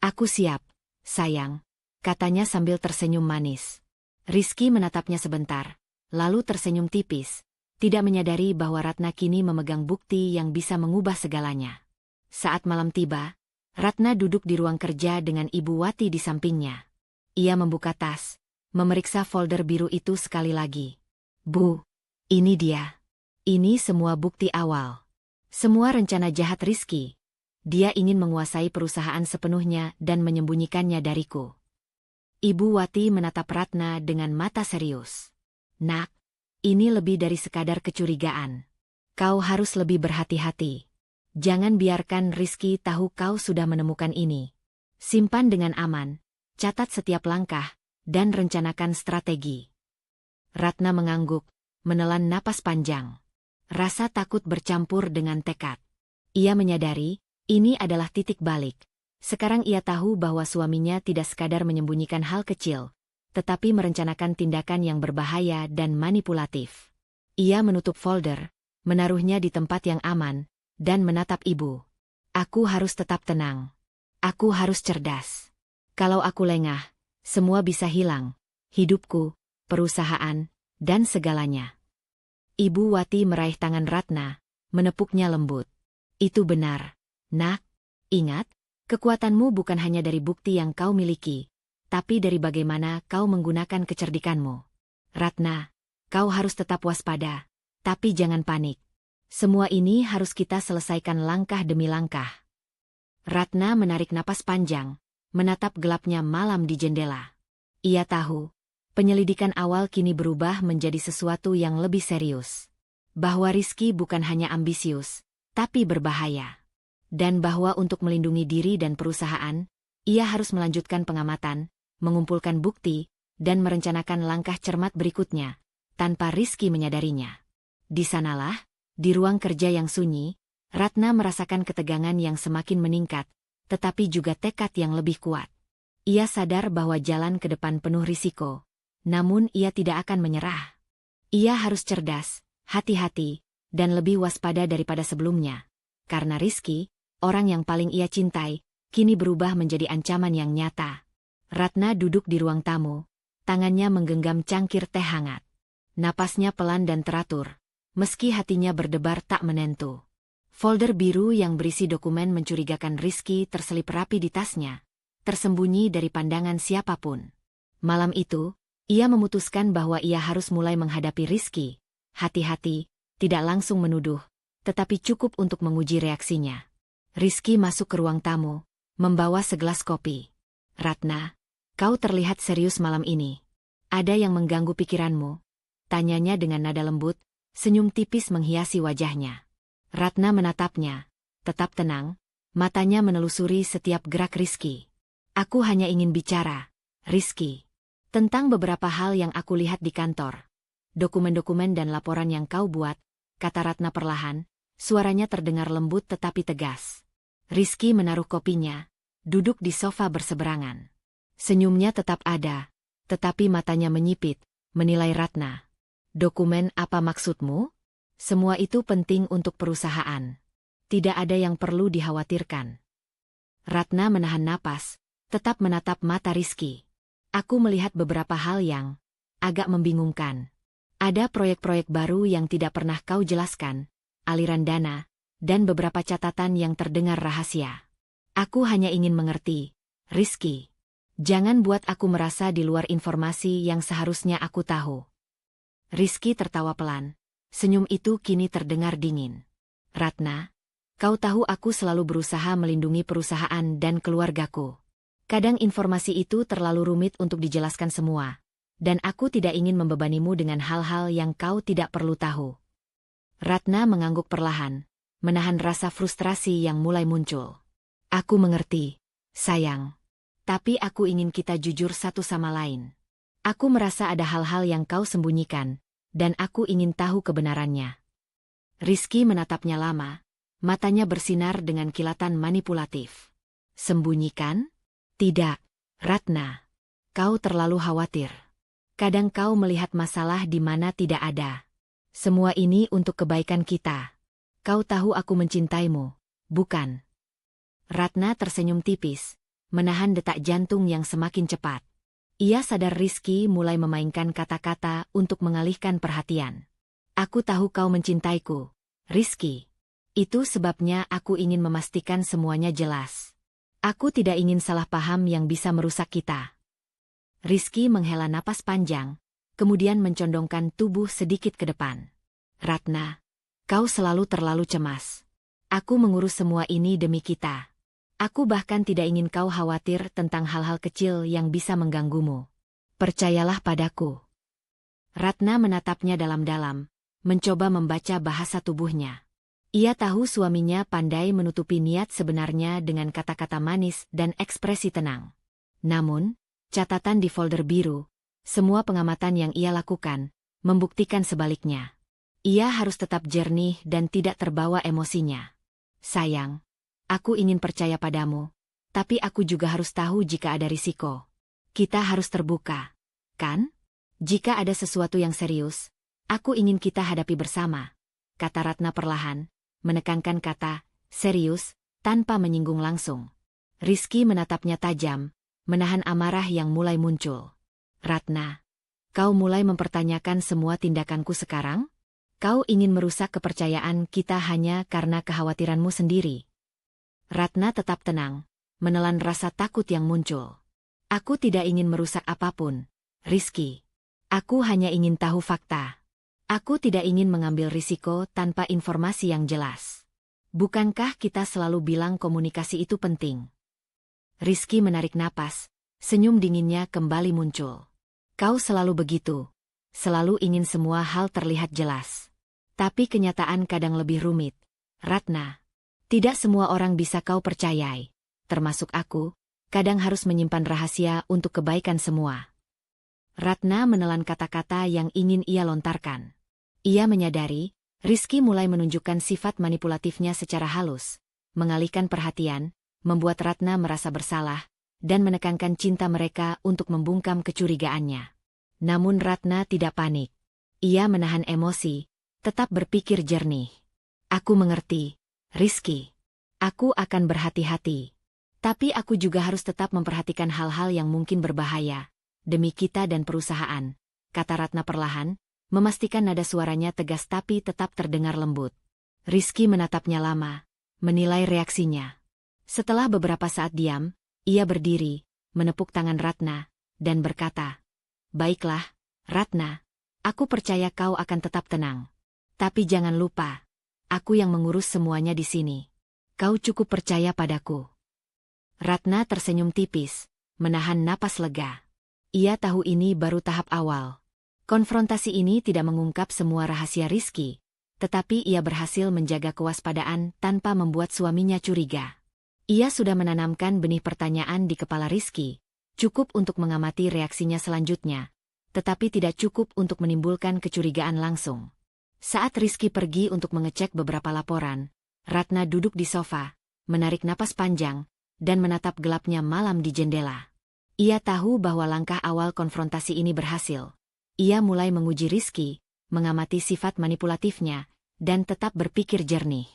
"Aku siap, sayang," katanya sambil tersenyum manis. Rizky menatapnya sebentar, lalu tersenyum tipis, tidak menyadari bahwa Ratna kini memegang bukti yang bisa mengubah segalanya. Saat malam tiba, Ratna duduk di ruang kerja dengan Ibu Wati di sampingnya. Ia membuka tas, memeriksa folder biru itu sekali lagi. "Bu, ini dia. Ini semua bukti awal. Semua rencana jahat Rizky. Dia ingin menguasai perusahaan sepenuhnya dan menyembunyikannya dariku." Ibu Wati menatap Ratna dengan mata serius. "Nak, ini lebih dari sekadar kecurigaan. Kau harus lebih berhati-hati. Jangan biarkan Rizky tahu kau sudah menemukan ini. Simpan dengan aman, catat setiap langkah, dan rencanakan strategi." Ratna mengangguk, menelan napas panjang. Rasa takut bercampur dengan tekad. Ia menyadari, ini adalah titik balik. Sekarang ia tahu bahwa suaminya tidak sekadar menyembunyikan hal kecil, tetapi merencanakan tindakan yang berbahaya dan manipulatif. Ia menutup folder, menaruhnya di tempat yang aman, dan menatap ibu. "Aku harus tetap tenang. Aku harus cerdas. Kalau aku lengah, semua bisa hilang. Hidupku, perusahaan, dan segalanya." Ibu Wati meraih tangan Ratna, menepuknya lembut. "Itu benar, Nak. Ingat, kekuatanmu bukan hanya dari bukti yang kau miliki, tapi dari bagaimana kau menggunakan kecerdikanmu. Ratna, kau harus tetap waspada, tapi jangan panik. Semua ini harus kita selesaikan langkah demi langkah." Ratna menarik napas panjang, menatap gelapnya malam di jendela. Ia tahu, penyelidikan awal kini berubah menjadi sesuatu yang lebih serius. Bahwa Rizky bukan hanya ambisius, tapi berbahaya. Dan bahwa untuk melindungi diri dan perusahaan, ia harus melanjutkan pengamatan, mengumpulkan bukti, dan merencanakan langkah cermat berikutnya, tanpa Rizky menyadarinya. Di sanalah, di ruang kerja yang sunyi, Ratna merasakan ketegangan yang semakin meningkat, tetapi juga tekad yang lebih kuat. Ia sadar bahwa jalan ke depan penuh risiko, namun ia tidak akan menyerah. Ia harus cerdas, hati-hati, dan lebih waspada daripada sebelumnya. Karena Rizky, orang yang paling ia cintai, kini berubah menjadi ancaman yang nyata. Ratna duduk di ruang tamu, tangannya menggenggam cangkir teh hangat. Napasnya pelan dan teratur, meski hatinya berdebar tak menentu. Folder biru yang berisi dokumen mencurigakan Rizky terselip rapi di tasnya, tersembunyi dari pandangan siapapun. Malam itu, ia memutuskan bahwa ia harus mulai menghadapi Rizky. Hati-hati, tidak langsung menuduh, tetapi cukup untuk menguji reaksinya. Rizky masuk ke ruang tamu, membawa segelas kopi. Ratna, kau terlihat serius malam ini. Ada yang mengganggu pikiranmu? Tanyanya dengan nada lembut, senyum tipis menghiasi wajahnya. Ratna menatapnya, tetap tenang, matanya menelusuri setiap gerak Rizky. Aku hanya ingin bicara, Rizky, tentang beberapa hal yang aku lihat di kantor. Dokumen-dokumen dan laporan yang kau buat, kata Ratna perlahan, suaranya terdengar lembut tetapi tegas. Rizky menaruh kopinya, duduk di sofa berseberangan. Senyumnya tetap ada, tetapi matanya menyipit, menilai Ratna. Dokumen apa maksudmu? Semua itu penting untuk perusahaan. Tidak ada yang perlu dikhawatirkan. Ratna menahan napas, tetap menatap mata Rizky. Aku melihat beberapa hal yang agak membingungkan. Ada proyek-proyek baru yang tidak pernah kau jelaskan, aliran dana, dan beberapa catatan yang terdengar rahasia. Aku hanya ingin mengerti, Rizky. Jangan buat aku merasa di luar informasi yang seharusnya aku tahu. Rizky tertawa pelan. Senyum itu kini terdengar dingin. Ratna, kau tahu aku selalu berusaha melindungi perusahaan dan keluargaku. Kadang informasi itu terlalu rumit untuk dijelaskan semua. Dan aku tidak ingin membebanimu dengan hal-hal yang kau tidak perlu tahu. Ratna mengangguk perlahan, menahan rasa frustrasi yang mulai muncul. Aku mengerti, sayang. Tapi aku ingin kita jujur satu sama lain. Aku merasa ada hal-hal yang kau sembunyikan, dan aku ingin tahu kebenarannya. Rizky menatapnya lama, matanya bersinar dengan kilatan manipulatif. Sembunyikan? Tidak, Ratna. Kau terlalu khawatir. Kadang kau melihat masalah di mana tidak ada. Semua ini untuk kebaikan kita. Kau tahu aku mencintaimu, bukan? Ratna tersenyum tipis, menahan detak jantung yang semakin cepat. Ia sadar Rizky mulai memainkan kata-kata untuk mengalihkan perhatian. Aku tahu kau mencintaiku, Rizky. Itu sebabnya aku ingin memastikan semuanya jelas. Aku tidak ingin salah paham yang bisa merusak kita. Rizky menghela napas panjang, kemudian mencondongkan tubuh sedikit ke depan. Ratna, kau selalu terlalu cemas. Aku mengurus semua ini demi kita. Aku bahkan tidak ingin kau khawatir tentang hal-hal kecil yang bisa mengganggumu. Percayalah padaku. Ratna menatapnya dalam-dalam, mencoba membaca bahasa tubuhnya. Ia tahu suaminya pandai menutupi niat sebenarnya dengan kata-kata manis dan ekspresi tenang. Namun, catatan di folder biru, semua pengamatan yang ia lakukan, membuktikan sebaliknya. Ia harus tetap jernih dan tidak terbawa emosinya. Sayang. Aku ingin percaya padamu, tapi aku juga harus tahu jika ada risiko. Kita harus terbuka, kan? Jika ada sesuatu yang serius, aku ingin kita hadapi bersama, kata Ratna perlahan, menekankan kata serius tanpa menyinggung langsung. Rizky menatapnya tajam, menahan amarah yang mulai muncul. Ratna, kau mulai mempertanyakan semua tindakanku sekarang? Kau ingin merusak kepercayaan kita hanya karena kekhawatiranmu sendiri. Ratna tetap tenang, menelan rasa takut yang muncul. Aku tidak ingin merusak apapun, Rizky. Aku hanya ingin tahu fakta. Aku tidak ingin mengambil risiko tanpa informasi yang jelas. Bukankah kita selalu bilang komunikasi itu penting? Rizky menarik napas, senyum dinginnya kembali muncul. Kau selalu begitu. Selalu ingin semua hal terlihat jelas. Tapi kenyataan kadang lebih rumit. Ratna, tidak semua orang bisa kau percayai. Termasuk aku, kadang harus menyimpan rahasia untuk kebaikan semua. Ratna menelan kata-kata yang ingin ia lontarkan. Ia menyadari, Rizky mulai menunjukkan sifat manipulatifnya secara halus, mengalihkan perhatian, membuat Ratna merasa bersalah, dan menekankan cinta mereka untuk membungkam kecurigaannya. Namun Ratna tidak panik. Ia menahan emosi, tetap berpikir jernih. Aku mengerti, Rizky. Aku akan berhati-hati. Tapi aku juga harus tetap memperhatikan hal-hal yang mungkin berbahaya, demi kita dan perusahaan, kata Ratna perlahan, memastikan nada suaranya tegas tapi tetap terdengar lembut. Rizky menatapnya lama, menilai reaksinya. Setelah beberapa saat diam, ia berdiri, menepuk tangan Ratna, dan berkata, "Baiklah, Ratna, aku percaya kau akan tetap tenang. Tapi jangan lupa, aku yang mengurus semuanya di sini. Kau cukup percaya padaku." Ratna tersenyum tipis, menahan napas lega. Ia tahu ini baru tahap awal. Konfrontasi ini tidak mengungkap semua rahasia Rizky, tetapi ia berhasil menjaga kewaspadaan tanpa membuat suaminya curiga. Ia sudah menanamkan benih pertanyaan di kepala Rizky, cukup untuk mengamati reaksinya selanjutnya, tetapi tidak cukup untuk menimbulkan kecurigaan langsung. Saat Rizky pergi untuk mengecek beberapa laporan, Ratna duduk di sofa, menarik napas panjang, dan menatap gelapnya malam di jendela. Ia tahu bahwa langkah awal konfrontasi ini berhasil. Ia mulai menguji Rizky, mengamati sifat manipulatifnya, dan tetap berpikir jernih.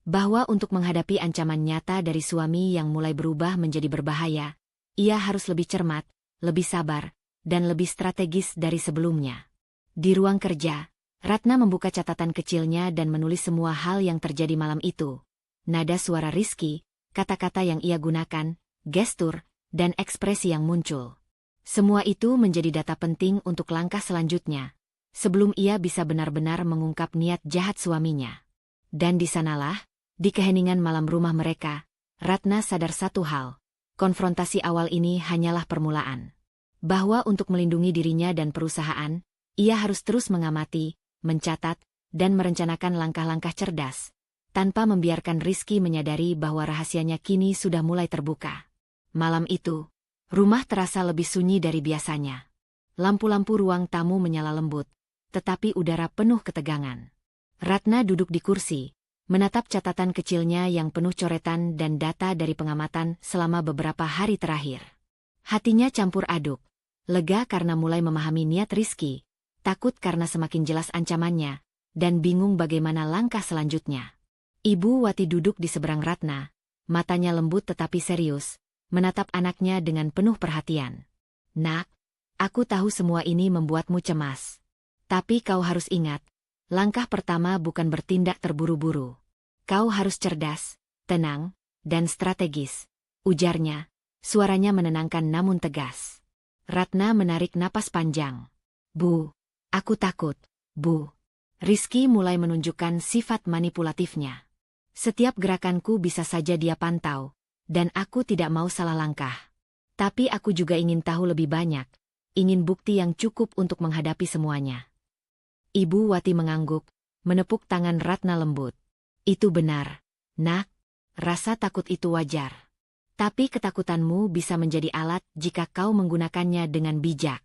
Bahwa untuk menghadapi ancaman nyata dari suami yang mulai berubah menjadi berbahaya, ia harus lebih cermat, lebih sabar, dan lebih strategis dari sebelumnya. Di ruang kerja, Ratna membuka catatan kecilnya dan menulis semua hal yang terjadi malam itu. Nada suara Rizky, kata-kata yang ia gunakan, gestur, dan ekspresi yang muncul. Semua itu menjadi data penting untuk langkah selanjutnya, sebelum ia bisa benar-benar mengungkap niat jahat suaminya. Dan di sanalah, di keheningan malam rumah mereka, Ratna sadar satu hal, konfrontasi awal ini hanyalah permulaan. Bahwa untuk melindungi dirinya dan perusahaan, ia harus terus mengamati, mencatat, dan merencanakan langkah-langkah cerdas, tanpa membiarkan Rizky menyadari bahwa rahasianya kini sudah mulai terbuka. Malam itu, rumah terasa lebih sunyi dari biasanya. Lampu-lampu ruang tamu menyala lembut, tetapi udara penuh ketegangan. Ratna duduk di kursi, menatap catatan kecilnya yang penuh coretan dan data dari pengamatan selama beberapa hari terakhir. Hatinya campur aduk, lega karena mulai memahami niat Rizky, takut karena semakin jelas ancamannya, dan bingung bagaimana langkah selanjutnya. Ibu Wati duduk di seberang Ratna, matanya lembut tetapi serius, menatap anaknya dengan penuh perhatian. "Nak, aku tahu semua ini membuatmu cemas. Tapi kau harus ingat, langkah pertama bukan bertindak terburu-buru. Kau harus cerdas, tenang, dan strategis," ujarnya, suaranya menenangkan namun tegas. Ratna menarik napas panjang. "Bu, aku takut, Bu." Rizky mulai menunjukkan sifat manipulatifnya. "Setiap gerakanku bisa saja dia pantau, dan aku tidak mau salah langkah. Tapi aku juga ingin tahu lebih banyak, ingin bukti yang cukup untuk menghadapi semuanya." Ibu Wati mengangguk, menepuk tangan Ratna lembut. "Itu benar, Nak. Rasa takut itu wajar. Tapi ketakutanmu bisa menjadi alat jika kau menggunakannya dengan bijak.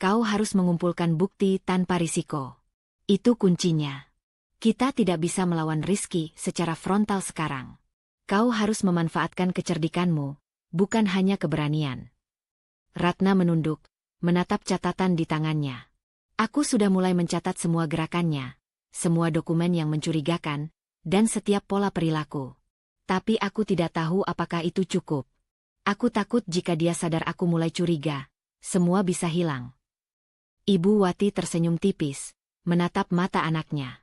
Kau harus mengumpulkan bukti tanpa risiko. Itu kuncinya. Kita tidak bisa melawan Rizky secara frontal sekarang. Kau harus memanfaatkan kecerdikanmu, bukan hanya keberanian." Ratna menunduk, menatap catatan di tangannya. "Aku sudah mulai mencatat semua gerakannya, semua dokumen yang mencurigakan, dan setiap pola perilaku. Tapi aku tidak tahu apakah itu cukup. Aku takut jika dia sadar aku mulai curiga, semua bisa hilang." Ibu Wati tersenyum tipis, menatap mata anaknya.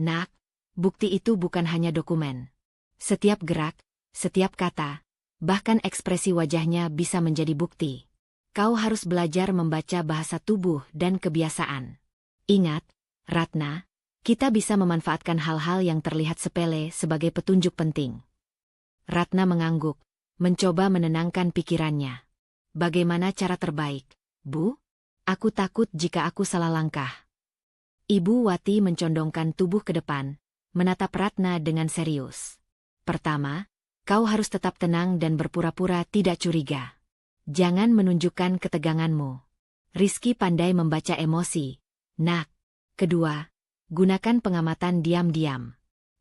"Nak, bukti itu bukan hanya dokumen. Setiap gerak, setiap kata, bahkan ekspresi wajahnya bisa menjadi bukti. Kau harus belajar membaca bahasa tubuh dan kebiasaan. Ingat, Ratna, Kita bisa memanfaatkan hal-hal yang terlihat sepele sebagai petunjuk penting. Ratna mengangguk, mencoba menenangkan pikirannya. Bagaimana cara terbaik, Bu? Aku takut jika aku salah langkah. Ibu Wati mencondongkan tubuh ke depan, menatap Ratna dengan serius. Pertama, kau harus tetap tenang dan berpura-pura tidak curiga. Jangan menunjukkan keteganganmu. Rizky pandai membaca emosi, Nak. Kedua, gunakan pengamatan diam-diam.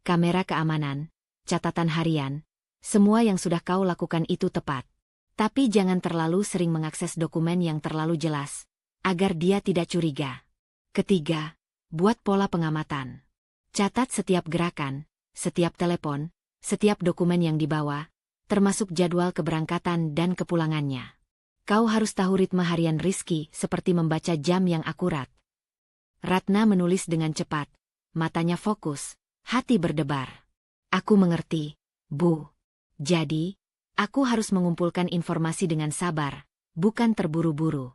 Kamera keamanan, catatan harian, semua yang sudah kau lakukan itu tepat. Tapi jangan terlalu sering mengakses dokumen yang terlalu jelas, agar dia tidak curiga. Ketiga, buat pola pengamatan. Catat setiap gerakan, setiap telepon, setiap dokumen yang dibawa, termasuk jadwal keberangkatan dan kepulangannya. Kau harus tahu ritme harian Rizky seperti membaca jam yang akurat. Ratna menulis dengan cepat, matanya fokus, hati berdebar. Aku mengerti, Bu. Jadi, aku harus mengumpulkan informasi dengan sabar, bukan terburu-buru.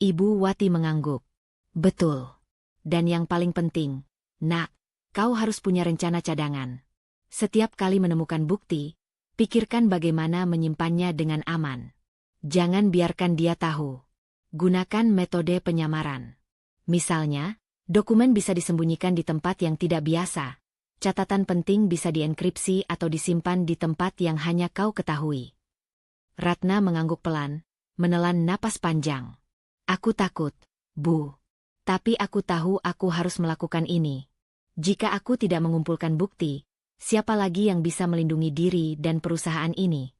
Ibu Wati mengangguk. Betul. Dan yang paling penting, Nak, kau harus punya rencana cadangan. Setiap kali menemukan bukti, pikirkan bagaimana menyimpannya dengan aman. Jangan biarkan dia tahu. Gunakan metode penyamaran. Misalnya, dokumen bisa disembunyikan di tempat yang tidak biasa. Catatan penting bisa dienkripsi atau disimpan di tempat yang hanya kau ketahui. Ratna mengangguk pelan, menelan napas panjang. Aku takut, Bu. Tapi aku tahu aku harus melakukan ini. Jika aku tidak mengumpulkan bukti, siapa lagi yang bisa melindungi diri dan perusahaan ini?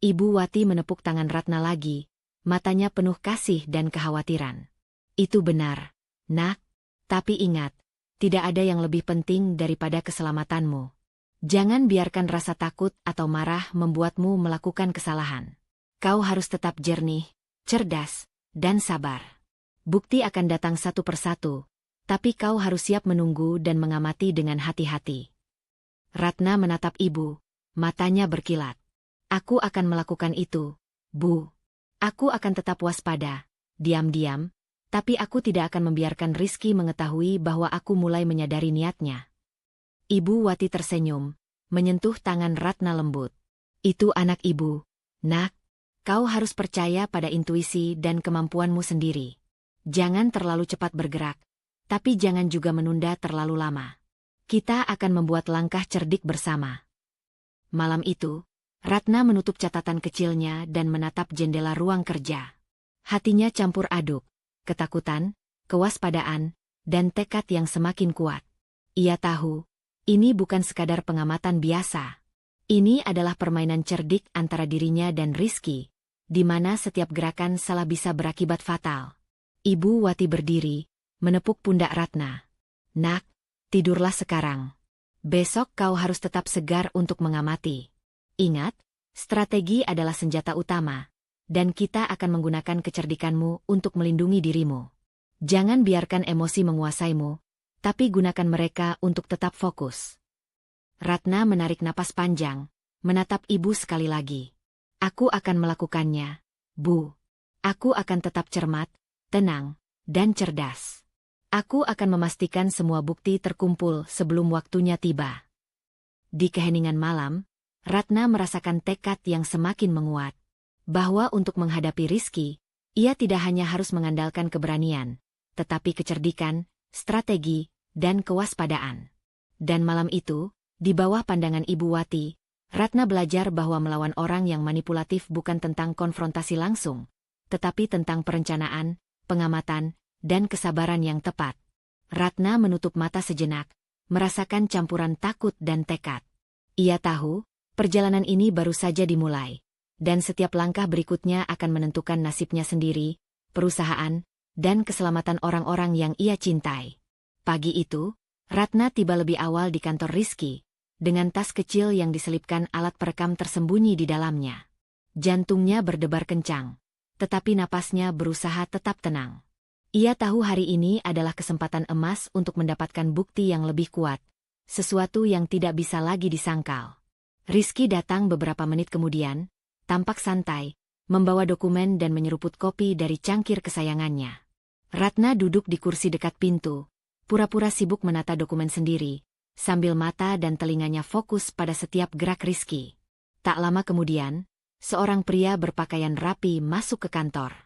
Ibu Wati menepuk tangan Ratna lagi, matanya penuh kasih dan kekhawatiran. Itu benar, Nak. Tapi ingat, tidak ada yang lebih penting daripada keselamatanmu. Jangan biarkan rasa takut atau marah membuatmu melakukan kesalahan. Kau harus tetap jernih, cerdas, dan sabar. Bukti akan datang satu persatu, tapi kau harus siap menunggu dan mengamati dengan hati-hati. Ratna menatap ibu, matanya berkilat. Aku akan melakukan itu, Bu. Aku akan tetap waspada, diam-diam, tapi aku tidak akan membiarkan Rizky mengetahui bahwa aku mulai menyadari niatnya. Ibu Wati tersenyum, menyentuh tangan Ratna lembut. Itu anak ibu, Nak. Kau harus percaya pada intuisi dan kemampuanmu sendiri. Jangan terlalu cepat bergerak, tapi jangan juga menunda terlalu lama. Kita akan membuat langkah cerdik bersama. Malam itu, Ratna menutup catatan kecilnya dan menatap jendela ruang kerja. Hatinya campur aduk, ketakutan, kewaspadaan, dan tekad yang semakin kuat. Ia tahu, ini bukan sekadar pengamatan biasa. Ini adalah permainan cerdik antara dirinya dan Rizky, di mana setiap gerakan salah bisa berakibat fatal. Ibu Wati berdiri, menepuk pundak Ratna. Nak, tidurlah sekarang. Besok kau harus tetap segar untuk mengamati. Ingat, strategi adalah senjata utama, dan kita akan menggunakan kecerdikanmu untuk melindungi dirimu. Jangan biarkan emosi menguasaimu, tapi gunakan mereka untuk tetap fokus. Ratna menarik napas panjang, menatap ibu sekali lagi. Aku akan melakukannya, Bu. Aku akan tetap cermat, tenang, dan cerdas. Aku akan memastikan semua bukti terkumpul sebelum waktunya tiba. Di keheningan malam, Ratna merasakan tekad yang semakin menguat. Bahwa untuk menghadapi Rizky, ia tidak hanya harus mengandalkan keberanian, tetapi kecerdikan, strategi, dan kewaspadaan. Dan malam itu, di bawah pandangan Ibu Wati, Ratna belajar bahwa melawan orang yang manipulatif bukan tentang konfrontasi langsung, tetapi tentang perencanaan, pengamatan, dan kesabaran yang tepat. Ratna menutup mata sejenak, merasakan campuran takut dan tekad. Ia tahu, perjalanan ini baru saja dimulai, dan setiap langkah berikutnya akan menentukan nasibnya sendiri, perusahaan, dan keselamatan orang-orang yang ia cintai. Pagi itu, Ratna tiba lebih awal di kantor Rizky, dengan tas kecil yang diselipkan alat perekam tersembunyi di dalamnya. Jantungnya berdebar kencang, tetapi napasnya berusaha tetap tenang. Ia tahu hari ini adalah kesempatan emas untuk mendapatkan bukti yang lebih kuat, sesuatu yang tidak bisa lagi disangkal. Rizky datang beberapa menit kemudian, tampak santai, membawa dokumen dan menyeruput kopi dari cangkir kesayangannya. Ratna duduk di kursi dekat pintu, pura-pura sibuk menata dokumen sendiri, sambil mata dan telinganya fokus pada setiap gerak Rizky. Tak lama kemudian, seorang pria berpakaian rapi masuk ke kantor.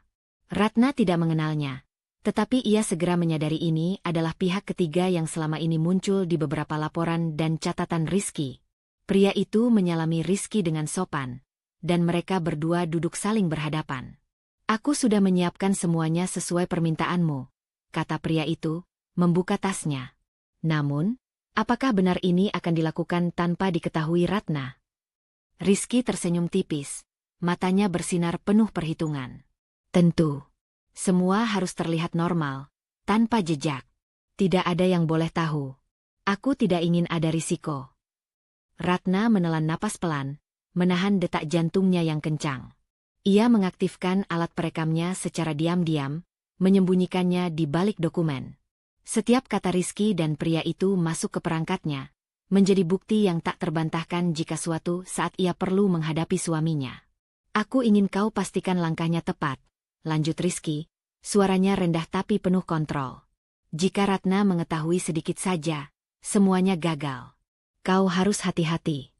Ratna tidak mengenalnya, tetapi ia segera menyadari ini adalah pihak ketiga yang selama ini muncul di beberapa laporan dan catatan Rizky. Pria itu menyalami Rizky dengan sopan, dan mereka berdua duduk saling berhadapan. "Aku sudah menyiapkan semuanya sesuai permintaanmu," kata pria itu, membuka tasnya. "Namun, apakah benar ini akan dilakukan tanpa diketahui Ratna?" Rizky tersenyum tipis, matanya bersinar penuh perhitungan. "Tentu. Semua harus terlihat normal, tanpa jejak. Tidak ada yang boleh tahu. Aku tidak ingin ada risiko." Ratna menelan napas pelan, menahan detak jantungnya yang kencang. Ia mengaktifkan alat perekamnya secara diam-diam, menyembunyikannya di balik dokumen. Setiap kata Rizky dan pria itu masuk ke perangkatnya, menjadi bukti yang tak terbantahkan jika suatu saat ia perlu menghadapi suaminya. "Aku ingin kau pastikan langkahnya tepat," lanjut Rizky, suaranya rendah tapi penuh kontrol. "Jika Ratna mengetahui sedikit saja, semuanya gagal. Kau harus hati-hati."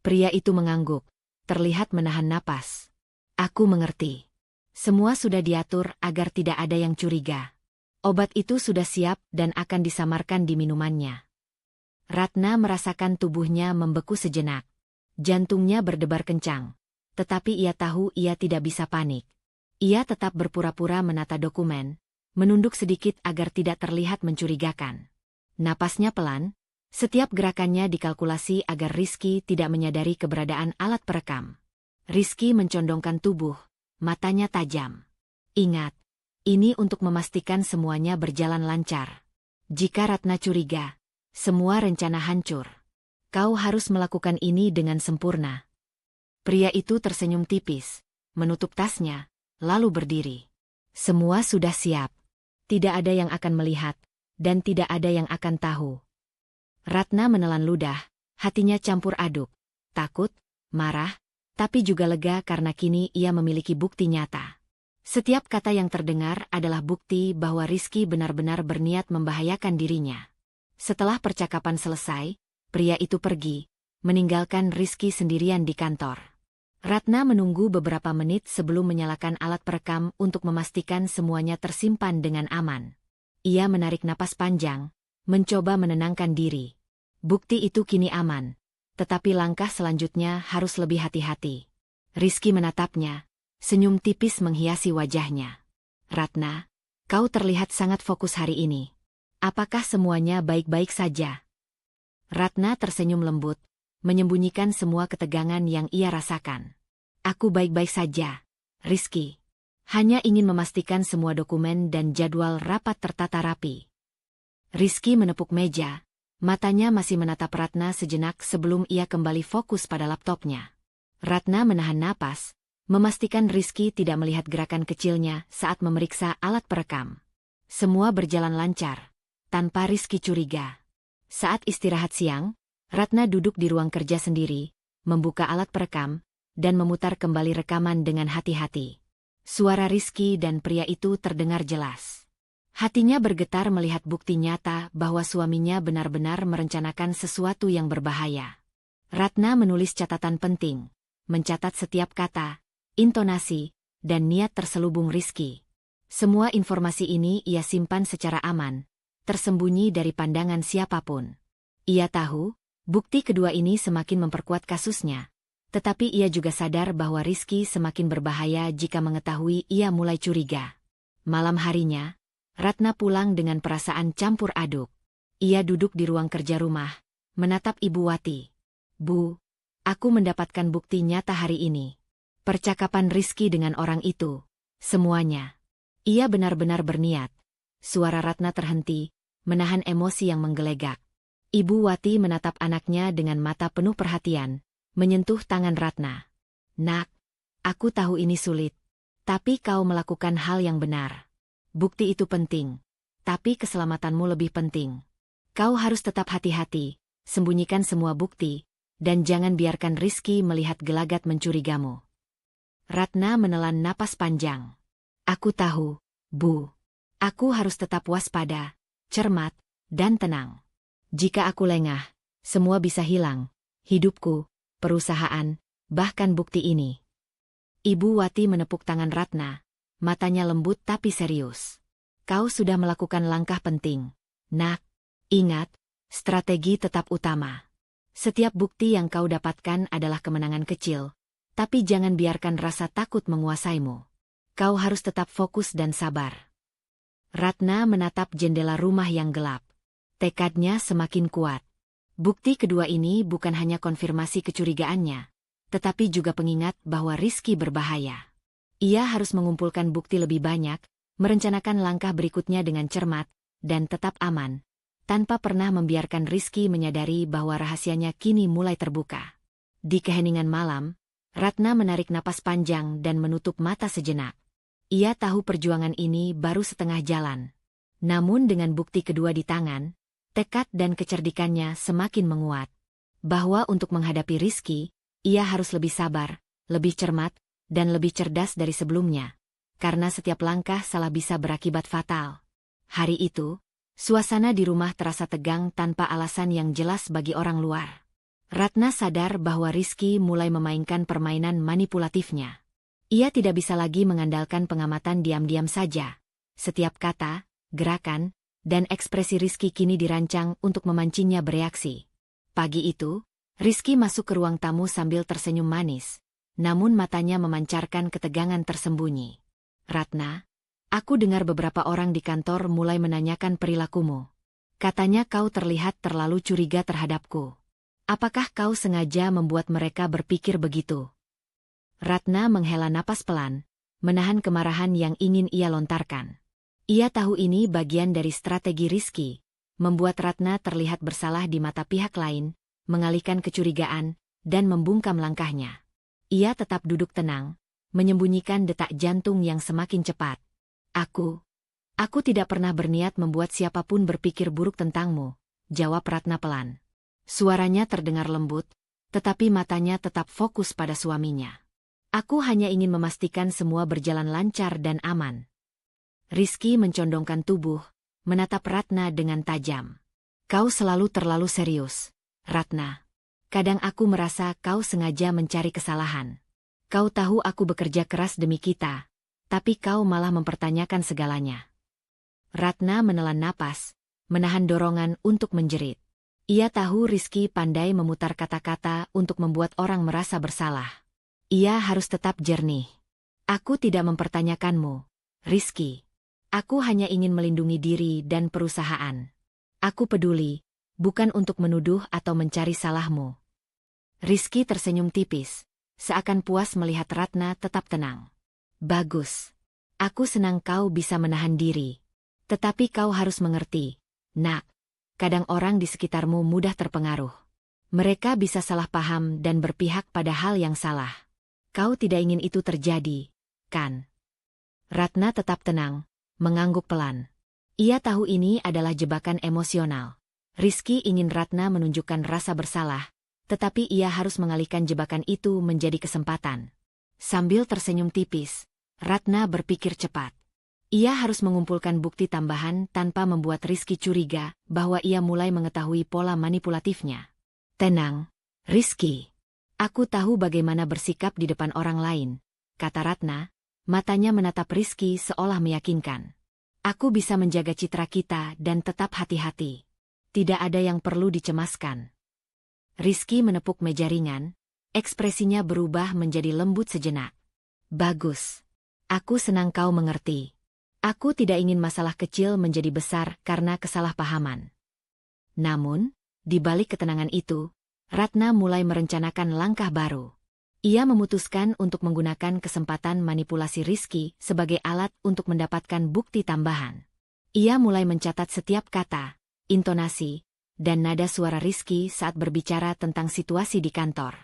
Pria itu mengangguk, terlihat menahan napas. "Aku mengerti. Semua sudah diatur agar tidak ada yang curiga. Obat itu sudah siap dan akan disamarkan di minumannya." Ratna merasakan tubuhnya membeku sejenak. Jantungnya berdebar kencang, tetapi ia tahu ia tidak bisa panik. Ia tetap berpura-pura menata dokumen, menunduk sedikit agar tidak terlihat mencurigakan. Napasnya pelan, setiap gerakannya dikalkulasi agar Rizky tidak menyadari keberadaan alat perekam. Rizky mencondongkan tubuh, matanya tajam. "Ingat, ini untuk memastikan semuanya berjalan lancar. Jika Ratna curiga, semua rencana hancur. Kau harus melakukan ini dengan sempurna." Pria itu tersenyum tipis, menutup tasnya, lalu berdiri. "Semua sudah siap. Tidak ada yang akan melihat, dan tidak ada yang akan tahu." Ratna menelan ludah, hatinya campur aduk, takut, marah, tapi juga lega karena kini ia memiliki bukti nyata. Setiap kata yang terdengar adalah bukti bahwa Rizky benar-benar berniat membahayakan dirinya. Setelah percakapan selesai, pria itu pergi, meninggalkan Rizky sendirian di kantor. Ratna menunggu beberapa menit sebelum menyalakan alat perekam untuk memastikan semuanya tersimpan dengan aman. Ia menarik napas panjang, mencoba menenangkan diri. Bukti itu kini aman, tetapi langkah selanjutnya harus lebih hati-hati. Rizky menatapnya, senyum tipis menghiasi wajahnya. "Ratna, kau terlihat sangat fokus hari ini. Apakah semuanya baik-baik saja?" Ratna tersenyum lembut, menyembunyikan semua ketegangan yang ia rasakan. "Aku baik-baik saja, Rizky. Hanya ingin memastikan semua dokumen dan jadwal rapat tertata rapi." Rizky menepuk meja, matanya masih menatap Ratna sejenak sebelum ia kembali fokus pada laptopnya. Ratna menahan napas, memastikan Rizky tidak melihat gerakan kecilnya saat memeriksa alat perekam. Semua berjalan lancar, tanpa Rizky curiga. Saat istirahat siang, Ratna duduk di ruang kerja sendiri, membuka alat perekam, dan memutar kembali rekaman dengan hati-hati. Suara Rizky dan pria itu terdengar jelas. Hatinya bergetar melihat bukti nyata bahwa suaminya benar-benar merencanakan sesuatu yang berbahaya. Ratna menulis catatan penting, mencatat setiap kata, intonasi, dan niat terselubung Rizky. Semua informasi ini ia simpan secara aman, tersembunyi dari pandangan siapapun. Ia tahu, bukti kedua ini semakin memperkuat kasusnya, tetapi ia juga sadar bahwa Rizky semakin berbahaya jika mengetahui ia mulai curiga. Malam harinya, Ratna pulang dengan perasaan campur aduk. Ia duduk di ruang kerja rumah, menatap Ibu Wati. "Bu, aku mendapatkan bukti nyata hari ini. Percakapan Rizky dengan orang itu, semuanya. Ia benar-benar berniat." Suara Ratna terhenti, menahan emosi yang menggelegak. Ibu Wati menatap anaknya dengan mata penuh perhatian, menyentuh tangan Ratna. "Nak, aku tahu ini sulit, tapi kau melakukan hal yang benar. Bukti itu penting, tapi keselamatanmu lebih penting. Kau harus tetap hati-hati, sembunyikan semua bukti, dan jangan biarkan Rizky melihat gelagat mencurigamu." Ratna menelan napas panjang. "Aku tahu, Bu. Aku harus tetap waspada, cermat, dan tenang. Jika aku lengah, semua bisa hilang. Hidupku, perusahaan, bahkan bukti ini. Ibu Wati menepuk tangan Ratna. Matanya lembut tapi serius. Kau sudah melakukan langkah penting. Nak, ingat, strategi tetap utama. Setiap bukti yang kau dapatkan adalah kemenangan kecil, tapi jangan biarkan rasa takut menguasaimu. Kau harus tetap fokus dan sabar. Ratna menatap jendela rumah yang gelap. Tekadnya semakin kuat. Bukti kedua ini bukan hanya konfirmasi kecurigaannya, tetapi juga pengingat bahwa Rizky berbahaya. Ia harus mengumpulkan bukti lebih banyak, merencanakan langkah berikutnya dengan cermat, dan tetap aman, tanpa pernah membiarkan Rizky menyadari bahwa rahasianya kini mulai terbuka. Di keheningan malam, Ratna menarik napas panjang dan menutup mata sejenak. Ia tahu perjuangan ini baru setengah jalan. Namun dengan bukti kedua di tangan, tekad dan kecerdikannya semakin menguat. Bahwa untuk menghadapi Rizky, ia harus lebih sabar, lebih cermat, dan lebih cerdas dari sebelumnya. Karena setiap langkah salah bisa berakibat fatal. Hari itu, suasana di rumah terasa tegang tanpa alasan yang jelas bagi orang luar. Ratna sadar bahwa Rizky mulai memainkan permainan manipulatifnya. Ia tidak bisa lagi mengandalkan pengamatan diam-diam saja. Setiap kata, gerakan, dan ekspresi Rizky kini dirancang untuk memancingnya bereaksi. Pagi itu, Rizky masuk ke ruang tamu sambil tersenyum manis, namun matanya memancarkan ketegangan tersembunyi. Ratna, aku dengar beberapa orang di kantor mulai menanyakan perilakumu. Katanya kau terlihat terlalu curiga terhadapku. Apakah kau sengaja membuat mereka berpikir begitu? Ratna menghela napas pelan, menahan kemarahan yang ingin ia lontarkan. Ia tahu ini bagian dari strategi Rizky, membuat Ratna terlihat bersalah di mata pihak lain, mengalihkan kecurigaan, dan membungkam langkahnya. Ia tetap duduk tenang, menyembunyikan detak jantung yang semakin cepat. Aku tidak pernah berniat membuat siapapun berpikir buruk tentangmu, jawab Ratna pelan. Suaranya terdengar lembut, tetapi matanya tetap fokus pada suaminya. Aku hanya ingin memastikan semua berjalan lancar dan aman. Rizky mencondongkan tubuh, menatap Ratna dengan tajam. Kau selalu terlalu serius, Ratna. Kadang aku merasa kau sengaja mencari kesalahan. Kau tahu aku bekerja keras demi kita, tapi kau malah mempertanyakan segalanya. Ratna menelan napas, menahan dorongan untuk menjerit. Ia tahu Rizky pandai memutar kata-kata untuk membuat orang merasa bersalah. Ia harus tetap jernih. Aku tidak mempertanyakanmu, Rizky. Aku hanya ingin melindungi diri dan perusahaan. Aku peduli, bukan untuk menuduh atau mencari salahmu. Rizky tersenyum tipis, seakan puas melihat Ratna tetap tenang. Bagus. Aku senang kau bisa menahan diri. Tetapi kau harus mengerti, Nak. Kadang orang di sekitarmu mudah terpengaruh. Mereka bisa salah paham dan berpihak pada hal yang salah. Kau tidak ingin itu terjadi, kan? Ratna tetap tenang, mengangguk pelan. Ia tahu ini adalah jebakan emosional. Rizky ingin Ratna menunjukkan rasa bersalah, tetapi ia harus mengalihkan jebakan itu menjadi kesempatan. Sambil tersenyum tipis, Ratna berpikir cepat. Ia harus mengumpulkan bukti tambahan tanpa membuat Rizky curiga bahwa ia mulai mengetahui pola manipulatifnya. Tenang, Rizky. Aku tahu bagaimana bersikap di depan orang lain, kata Ratna. Matanya menatap Rizky seolah meyakinkan. Aku bisa menjaga citra kita dan tetap hati-hati. Tidak ada yang perlu dicemaskan. Rizky menepuk meja ringan, ekspresinya berubah menjadi lembut sejenak. Bagus. Aku senang kau mengerti. Aku tidak ingin masalah kecil menjadi besar karena kesalahpahaman. Namun, di balik ketenangan itu, Ratna mulai merencanakan langkah baru. Ia memutuskan untuk menggunakan kesempatan manipulasi Rizky sebagai alat untuk mendapatkan bukti tambahan. Ia mulai mencatat setiap kata, intonasi, dan nada suara Rizky saat berbicara tentang situasi di kantor.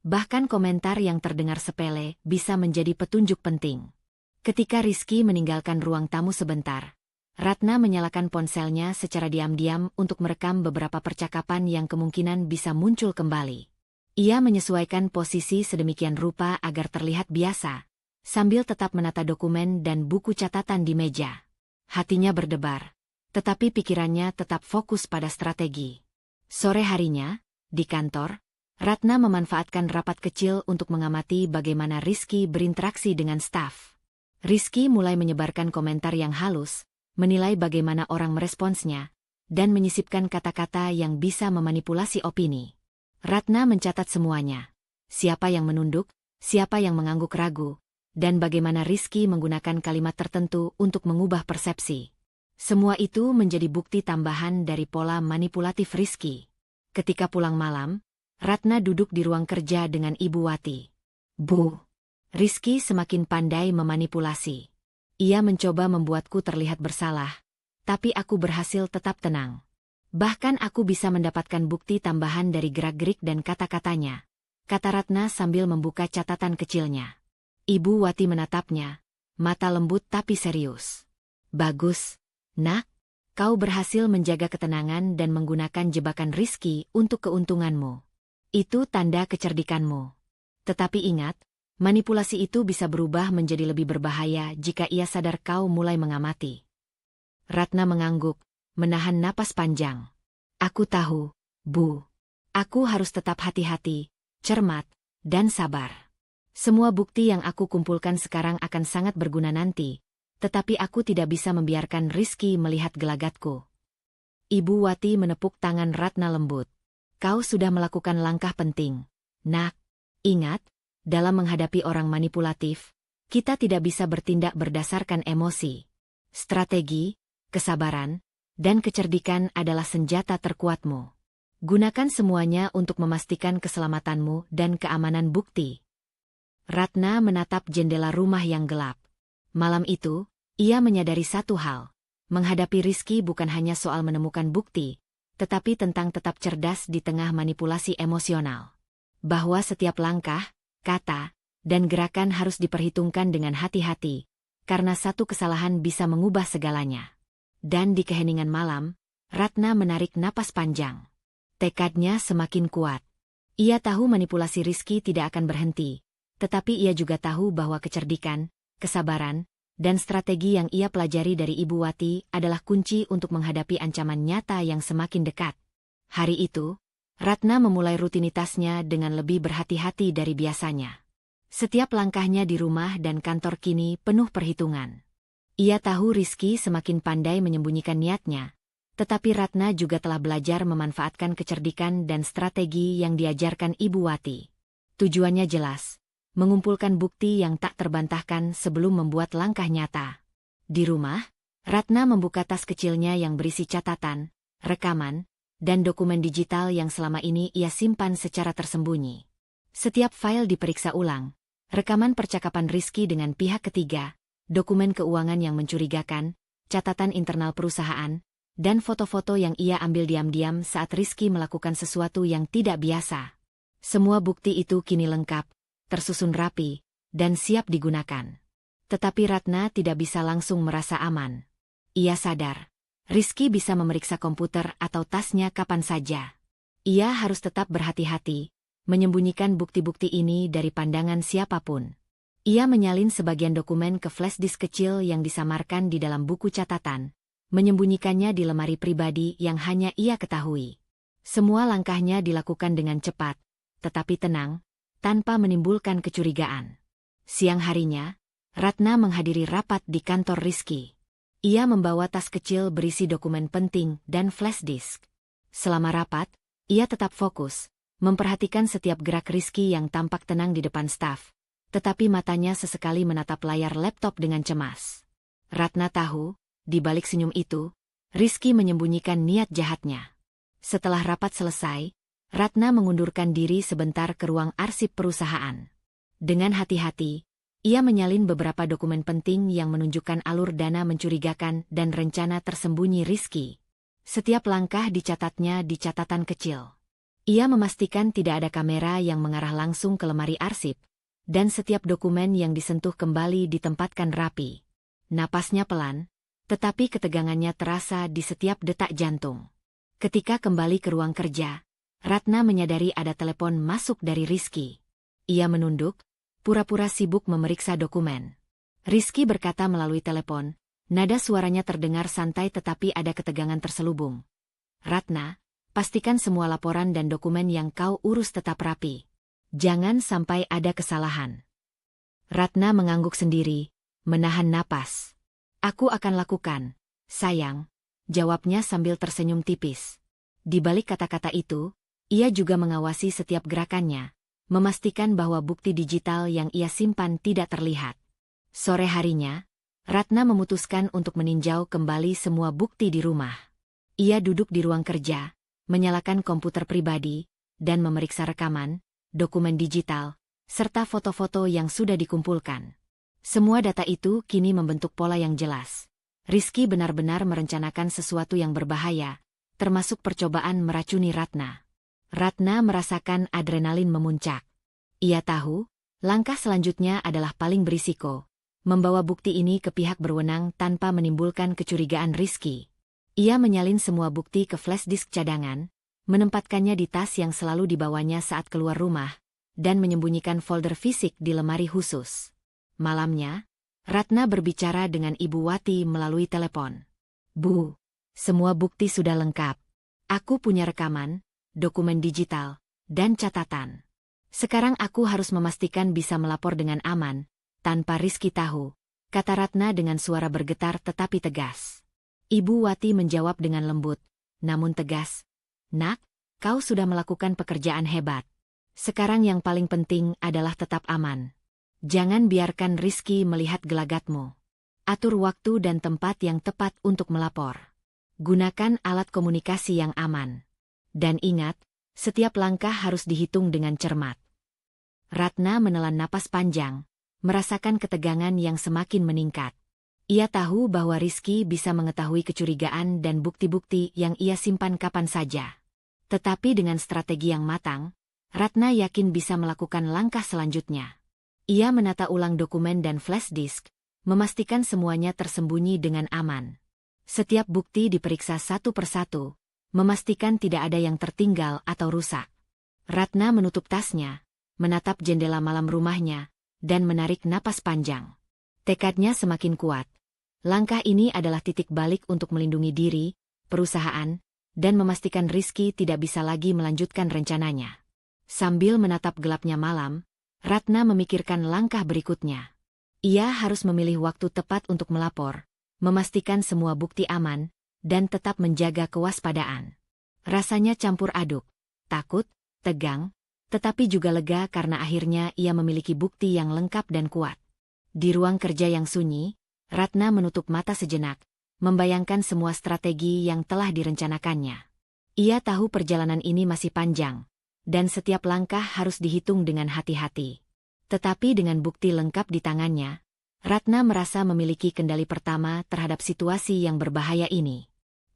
Bahkan komentar yang terdengar sepele bisa menjadi petunjuk penting. Ketika Rizky meninggalkan ruang tamu sebentar, Ratna menyalakan ponselnya secara diam-diam untuk merekam beberapa percakapan yang kemungkinan bisa muncul kembali. Ia menyesuaikan posisi sedemikian rupa agar terlihat biasa, sambil tetap menata dokumen dan buku catatan di meja. Hatinya berdebar, tetapi pikirannya tetap fokus pada strategi. Sore harinya, di kantor, Ratna memanfaatkan rapat kecil untuk mengamati bagaimana Rizky berinteraksi dengan staf. Rizky mulai menyebarkan komentar yang halus, menilai bagaimana orang meresponsnya, dan menyisipkan kata-kata yang bisa memanipulasi opini. Ratna mencatat semuanya. Siapa yang menunduk, siapa yang mengangguk ragu, dan bagaimana Rizky menggunakan kalimat tertentu untuk mengubah persepsi. Semua itu menjadi bukti tambahan dari pola manipulatif Rizky. Ketika pulang malam, Ratna duduk di ruang kerja dengan Ibu Wati. "Bu, Rizky semakin pandai memanipulasi. Ia mencoba membuatku terlihat bersalah, tapi aku berhasil tetap tenang. Bahkan aku bisa mendapatkan bukti tambahan dari gerak-gerik dan kata-katanya," kata Ratna sambil membuka catatan kecilnya. Ibu Wati menatapnya, mata lembut tapi serius. "Bagus, Nak. Kau berhasil menjaga ketenangan dan menggunakan jebakan Rizky untuk keuntunganmu. Itu tanda kecerdikanmu. Tetapi ingat, manipulasi itu bisa berubah menjadi lebih berbahaya jika ia sadar kau mulai mengamati." Ratna mengangguk, menahan napas panjang. "Aku tahu, Bu. Aku harus tetap hati-hati, cermat, dan sabar. Semua bukti yang aku kumpulkan sekarang akan sangat berguna nanti, tetapi aku tidak bisa membiarkan Rizky melihat gelagatku." Ibu Wati menepuk tangan Ratna lembut. "Kau sudah melakukan langkah penting, Nak. Ingat, dalam menghadapi orang manipulatif, kita tidak bisa bertindak berdasarkan emosi. Strategi, kesabaran, dan kecerdikan adalah senjata terkuatmu. Gunakan semuanya untuk memastikan keselamatanmu dan keamanan bukti." Ratna menatap jendela rumah yang gelap. Malam itu, ia menyadari satu hal. Menghadapi Rizky bukan hanya soal menemukan bukti, tetapi tentang tetap cerdas di tengah manipulasi emosional. Bahwa setiap langkah, kata, dan gerakan harus diperhitungkan dengan hati-hati, karena satu kesalahan bisa mengubah segalanya. Dan di keheningan malam, Ratna menarik napas panjang. Tekadnya semakin kuat. Ia tahu manipulasi Rizky tidak akan berhenti, tetapi ia juga tahu bahwa kecerdikan, kesabaran, dan strategi yang ia pelajari dari Ibu Wati adalah kunci untuk menghadapi ancaman nyata yang semakin dekat. Hari itu, Ratna memulai rutinitasnya dengan lebih berhati-hati dari biasanya. Setiap langkahnya di rumah dan kantor kini penuh perhitungan. Ia tahu Rizky semakin pandai menyembunyikan niatnya, tetapi Ratna juga telah belajar memanfaatkan kecerdikan dan strategi yang diajarkan Ibu Wati. Tujuannya jelas, mengumpulkan bukti yang tak terbantahkan sebelum membuat langkah nyata. Di rumah, Ratna membuka tas kecilnya yang berisi catatan, rekaman, dan dokumen digital yang selama ini ia simpan secara tersembunyi. Setiap file diperiksa ulang, rekaman percakapan Rizky dengan pihak ketiga, dokumen keuangan yang mencurigakan, catatan internal perusahaan, dan foto-foto yang ia ambil diam-diam saat Rizky melakukan sesuatu yang tidak biasa. Semua bukti itu kini lengkap, tersusun rapi, dan siap digunakan. Tetapi Ratna tidak bisa langsung merasa aman. Ia sadar, Rizky bisa memeriksa komputer atau tasnya kapan saja. Ia harus tetap berhati-hati, menyembunyikan bukti-bukti ini dari pandangan siapapun. Ia menyalin sebagian dokumen ke flash disk kecil yang disamarkan di dalam buku catatan, menyembunyikannya di lemari pribadi yang hanya ia ketahui. Semua langkahnya dilakukan dengan cepat, tetapi tenang, tanpa menimbulkan kecurigaan. Siang harinya, Ratna menghadiri rapat di kantor Rizky. Ia membawa tas kecil berisi dokumen penting dan flash disk. Selama rapat, ia tetap fokus, memperhatikan setiap gerak Rizky yang tampak tenang di depan staf, tetapi matanya sesekali menatap layar laptop dengan cemas. Ratna tahu, di balik senyum itu, Rizky menyembunyikan niat jahatnya. Setelah rapat selesai, Ratna mengundurkan diri sebentar ke ruang arsip perusahaan. Dengan hati-hati, ia menyalin beberapa dokumen penting yang menunjukkan alur dana mencurigakan dan rencana tersembunyi Rizky. Setiap langkah dicatatnya di catatan kecil. Ia memastikan tidak ada kamera yang mengarah langsung ke lemari arsip, dan setiap dokumen yang disentuh kembali ditempatkan rapi. Napasnya pelan, tetapi ketegangannya terasa di setiap detak jantung. Ketika kembali ke ruang kerja, Ratna menyadari ada telepon masuk dari Rizky. Ia menunduk, pura-pura sibuk memeriksa dokumen. Rizky berkata melalui telepon, Nada suaranya terdengar santai tetapi ada ketegangan terselubung. Ratna, pastikan semua laporan dan dokumen yang kau urus tetap rapi. Jangan sampai ada kesalahan. Ratna mengangguk sendiri, menahan napas. Aku akan lakukan, sayang, jawabnya sambil tersenyum tipis. Di balik kata-kata itu, ia juga mengawasi setiap gerakannya, memastikan bahwa bukti digital yang ia simpan tidak terlihat. Sore harinya, Ratna memutuskan untuk meninjau kembali semua bukti di rumah. Ia duduk di ruang kerja, menyalakan komputer pribadi, dan memeriksa rekaman, dokumen digital, serta foto-foto yang sudah dikumpulkan. Semua data itu kini membentuk pola yang jelas. Rizky benar-benar merencanakan sesuatu yang berbahaya, termasuk percobaan meracuni Ratna. Ratna merasakan adrenalin memuncak. Ia tahu, langkah selanjutnya adalah paling berisiko. Membawa bukti ini ke pihak berwenang tanpa menimbulkan kecurigaan Rizky. Ia menyalin semua bukti ke flash disk cadangan, menempatkannya di tas yang selalu dibawanya saat keluar rumah, dan menyembunyikan folder fisik di lemari khusus. Malamnya, Ratna berbicara dengan Ibu Wati melalui telepon. Bu, semua bukti sudah lengkap. Aku punya rekaman, dokumen digital, dan catatan. Sekarang aku harus memastikan bisa melapor dengan aman, tanpa Rizky tahu, kata Ratna dengan suara bergetar tetapi tegas. Ibu Wati menjawab dengan lembut, namun tegas. Nak, kau sudah melakukan pekerjaan hebat. Sekarang yang paling penting adalah tetap aman. Jangan biarkan Rizky melihat gelagatmu. Atur waktu dan tempat yang tepat untuk melapor. Gunakan alat komunikasi yang aman. Dan ingat, setiap langkah harus dihitung dengan cermat. Ratna menelan napas panjang, merasakan ketegangan yang semakin meningkat. Ia tahu bahwa Rizky bisa mengetahui kecurigaan dan bukti-bukti yang ia simpan kapan saja. Tetapi dengan strategi yang matang, Ratna yakin bisa melakukan langkah selanjutnya. Ia menata ulang dokumen dan flash disk, memastikan semuanya tersembunyi dengan aman. Setiap bukti diperiksa satu persatu, memastikan tidak ada yang tertinggal atau rusak. Ratna menutup tasnya, menatap jendela malam rumahnya, dan menarik napas panjang. Tekadnya semakin kuat. Langkah ini adalah titik balik untuk melindungi diri, perusahaan, dan memastikan Rizky tidak bisa lagi melanjutkan rencananya. Sambil menatap gelapnya malam, Ratna memikirkan langkah berikutnya. Ia harus memilih waktu tepat untuk melapor, memastikan semua bukti aman, dan tetap menjaga kewaspadaan. Rasanya campur aduk, takut, tegang, tetapi juga lega karena akhirnya ia memiliki bukti yang lengkap dan kuat. Di ruang kerja yang sunyi, Ratna menutup mata sejenak, membayangkan semua strategi yang telah direncanakannya. Ia tahu perjalanan ini masih panjang, dan setiap langkah harus dihitung dengan hati-hati. Tetapi dengan bukti lengkap di tangannya, Ratna merasa memiliki kendali pertama terhadap situasi yang berbahaya ini.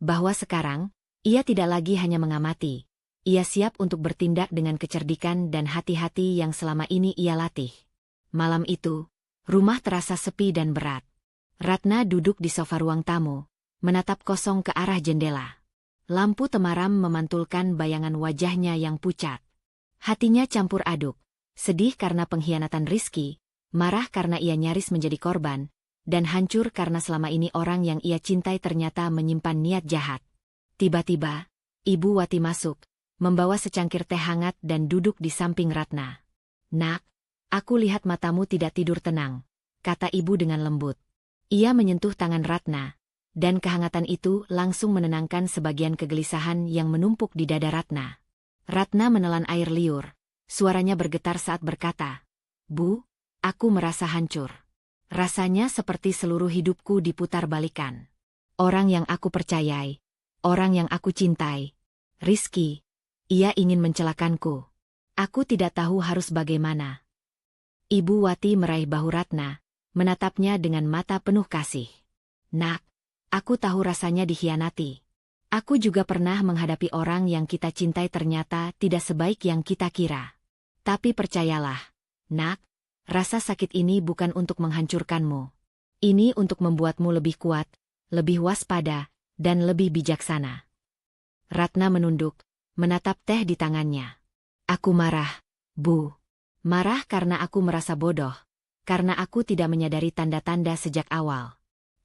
Bahwa sekarang, ia tidak lagi hanya mengamati. Ia siap untuk bertindak dengan kecerdikan dan hati-hati yang selama ini ia latih. Malam itu, rumah terasa sepi dan berat. Ratna duduk di sofa ruang tamu, menatap kosong ke arah jendela. Lampu temaram memantulkan bayangan wajahnya yang pucat. Hatinya campur aduk, sedih karena pengkhianatan Rizky, marah karena ia nyaris menjadi korban, dan hancur karena selama ini orang yang ia cintai ternyata menyimpan niat jahat. Tiba-tiba, Ibu Wati masuk, membawa secangkir teh hangat dan duduk di samping Ratna. Nak, aku lihat matamu tidak tidur tenang, kata ibu dengan lembut. Ia menyentuh tangan Ratna, dan kehangatan itu langsung menenangkan sebagian kegelisahan yang menumpuk di dada Ratna. Ratna menelan air liur, suaranya bergetar saat berkata, Bu, aku merasa hancur. Rasanya seperti seluruh hidupku diputar balikan. Orang yang aku percayai, orang yang aku cintai, Rizky, ia ingin mencelakanku. Aku tidak tahu harus bagaimana. Ibu Wati meraih bahu Ratna, menatapnya dengan mata penuh kasih. Nak, aku tahu rasanya dikhianati. Aku juga pernah menghadapi orang yang kita cintai ternyata tidak sebaik yang kita kira. Tapi percayalah, Nak, rasa sakit ini bukan untuk menghancurkanmu. Ini untuk membuatmu lebih kuat, lebih waspada, dan lebih bijaksana. Ratna menunduk, menatap teh di tangannya. Aku marah, Bu. Marah karena aku merasa bodoh, karena aku tidak menyadari tanda-tanda sejak awal.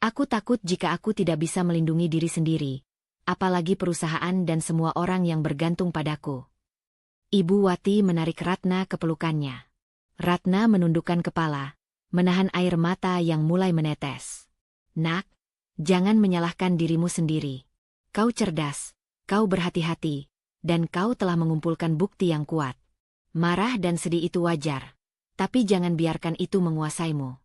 Aku takut jika aku tidak bisa melindungi diri sendiri, apalagi perusahaan dan semua orang yang bergantung padaku. Ibu Wati menarik Ratna ke pelukannya. Ratna menundukkan kepala, menahan air mata yang mulai menetes. Nak, jangan menyalahkan dirimu sendiri. Kau cerdas, kau berhati-hati, dan kau telah mengumpulkan bukti yang kuat. Marah dan sedih itu wajar, tapi jangan biarkan itu menguasaimu.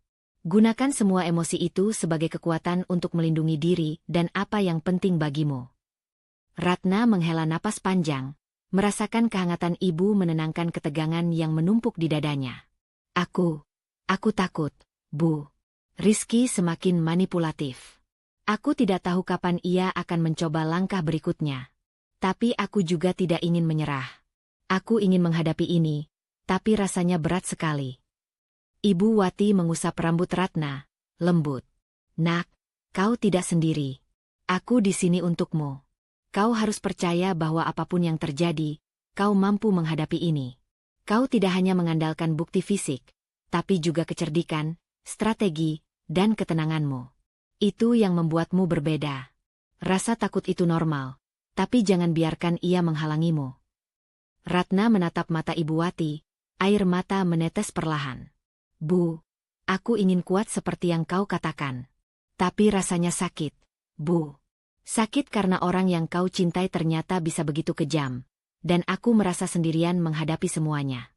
Gunakan semua emosi itu sebagai kekuatan untuk melindungi diri dan apa yang penting bagimu. Ratna menghela napas panjang, merasakan kehangatan ibu menenangkan ketegangan yang menumpuk di dadanya. Aku takut, Bu. Rizky semakin manipulatif. Aku tidak tahu kapan ia akan mencoba langkah berikutnya. Tapi aku juga tidak ingin menyerah. Aku ingin menghadapi ini, tapi rasanya berat sekali. Ibu Wati mengusap rambut Ratna, lembut. Nak, kau tidak sendiri. Aku di sini untukmu. Kau harus percaya bahwa apapun yang terjadi, kau mampu menghadapi ini. Kau tidak hanya mengandalkan bukti fisik, tapi juga kecerdikan, strategi, dan ketenanganmu. Itu yang membuatmu berbeda. Rasa takut itu normal, tapi jangan biarkan ia menghalangimu. Ratna menatap mata Ibu Wati, air mata menetes perlahan. Bu, aku ingin kuat seperti yang kau katakan. Tapi rasanya sakit, Bu. Sakit karena orang yang kau cintai ternyata bisa begitu kejam, dan aku merasa sendirian menghadapi semuanya.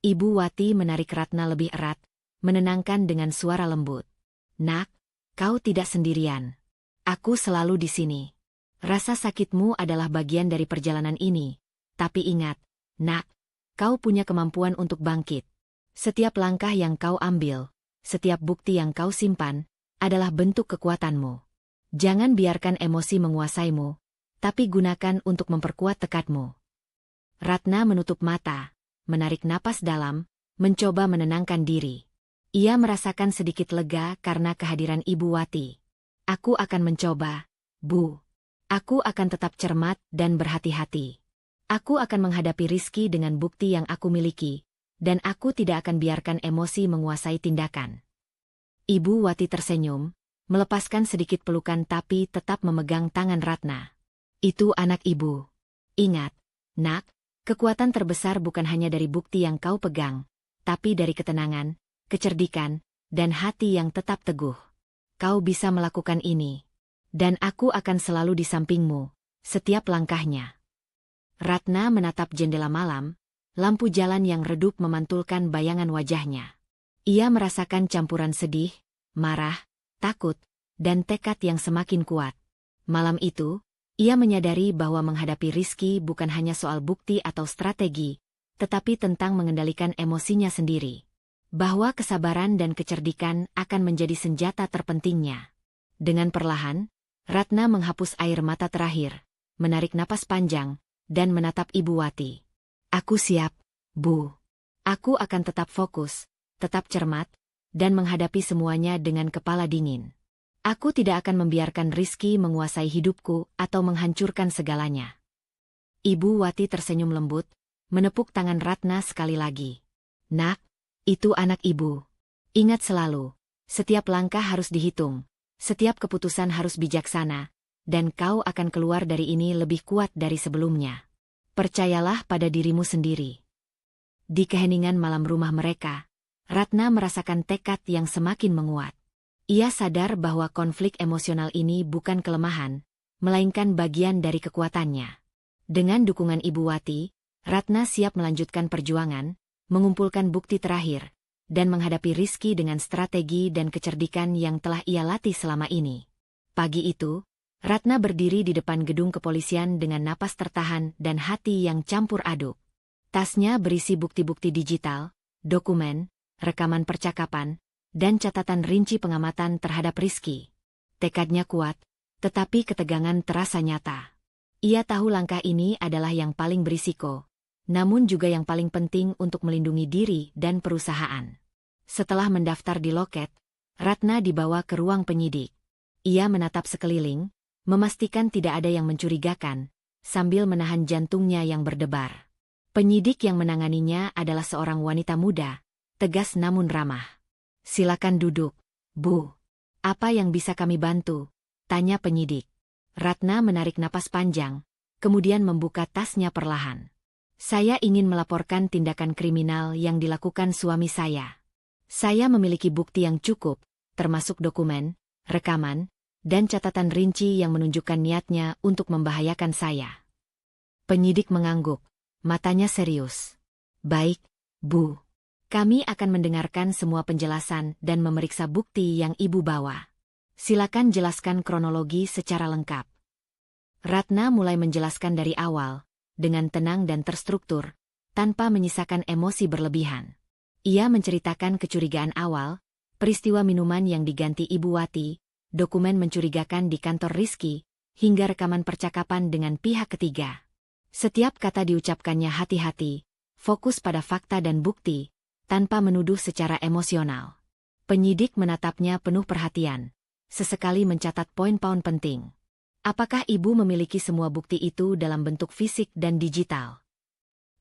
Ibu Wati menarik Ratna lebih erat, menenangkan dengan suara lembut. Nak, kau tidak sendirian. Aku selalu di sini. Rasa sakitmu adalah bagian dari perjalanan ini. Tapi ingat, Nak, kau punya kemampuan untuk bangkit. Setiap langkah yang kau ambil, setiap bukti yang kau simpan, adalah bentuk kekuatanmu. Jangan biarkan emosi menguasaimu, tapi gunakan untuk memperkuat tekadmu. Ratna menutup mata, menarik napas dalam, mencoba menenangkan diri. Ia merasakan sedikit lega karena kehadiran Ibu Wati. Aku akan mencoba, Bu. Aku akan tetap cermat dan berhati-hati. Aku akan menghadapi Rizky dengan bukti yang aku miliki, dan aku tidak akan biarkan emosi menguasai tindakan. Ibu Wati tersenyum, melepaskan sedikit pelukan tapi tetap memegang tangan Ratna. Itu anak ibu. Ingat, Nak, kekuatan terbesar bukan hanya dari bukti yang kau pegang, tapi dari ketenangan, kecerdikan, dan hati yang tetap teguh. Kau bisa melakukan ini. Dan aku akan selalu di sampingmu, setiap langkahnya. Ratna menatap jendela malam, lampu jalan yang redup memantulkan bayangan wajahnya. Ia merasakan campuran sedih, marah, takut, dan tekad yang semakin kuat. Malam itu, ia menyadari bahwa menghadapi Rizky bukan hanya soal bukti atau strategi, tetapi tentang mengendalikan emosinya sendiri. Bahwa kesabaran dan kecerdikan akan menjadi senjata terpentingnya. Dengan perlahan, Ratna menghapus air mata terakhir, menarik napas panjang, dan menatap Ibu Wati. Aku siap, Bu. Aku akan tetap fokus, tetap cermat, dan menghadapi semuanya dengan kepala dingin. Aku tidak akan membiarkan Rizky menguasai hidupku atau menghancurkan segalanya. Ibu Wati tersenyum lembut, menepuk tangan Ratna sekali lagi. Nak, itu anak ibu. Ingat selalu, setiap langkah harus dihitung, setiap keputusan harus bijaksana, dan kau akan keluar dari ini lebih kuat dari sebelumnya. Percayalah pada dirimu sendiri. Di keheningan malam rumah mereka, Ratna merasakan tekad yang semakin menguat. Ia sadar bahwa konflik emosional ini bukan kelemahan, melainkan bagian dari kekuatannya. Dengan dukungan Ibu Wati, Ratna siap melanjutkan perjuangan, mengumpulkan bukti terakhir, dan menghadapi Rizky dengan strategi dan kecerdikan yang telah ia latih selama ini. Pagi itu, Ratna berdiri di depan gedung kepolisian dengan napas tertahan dan hati yang campur aduk. Tasnya berisi bukti-bukti digital, dokumen, rekaman percakapan, dan catatan rinci pengamatan terhadap Rizky. Tekadnya kuat, tetapi ketegangan terasa nyata. Ia tahu langkah ini adalah yang paling berisiko, namun juga yang paling penting untuk melindungi diri dan perusahaan. Setelah mendaftar di loket, Ratna dibawa ke ruang penyidik. Ia menatap sekeliling, memastikan tidak ada yang mencurigakan, sambil menahan jantungnya yang berdebar. Penyidik yang menanganinya adalah seorang wanita muda, tegas namun ramah. Silakan duduk, Bu. Apa yang bisa kami bantu? Tanya penyidik. Ratna menarik napas panjang, kemudian membuka tasnya perlahan. Saya ingin melaporkan tindakan kriminal yang dilakukan suami saya. Saya memiliki bukti yang cukup, termasuk dokumen, rekaman, dan catatan rinci yang menunjukkan niatnya untuk membahayakan saya. Penyidik mengangguk, matanya serius. Baik, Bu. Kami akan mendengarkan semua penjelasan dan memeriksa bukti yang Ibu bawa. Silakan jelaskan kronologi secara lengkap. Ratna mulai menjelaskan dari awal, dengan tenang dan terstruktur, tanpa menyisakan emosi berlebihan. Ia menceritakan kecurigaan awal, peristiwa minuman yang diganti Ibu Wati, dokumen mencurigakan di kantor Rizky, hingga rekaman percakapan dengan pihak ketiga. Setiap kata diucapkannya hati-hati, fokus pada fakta dan bukti, tanpa menuduh secara emosional. Penyidik menatapnya penuh perhatian, sesekali mencatat poin-poin penting. Apakah Ibu memiliki semua bukti itu dalam bentuk fisik dan digital?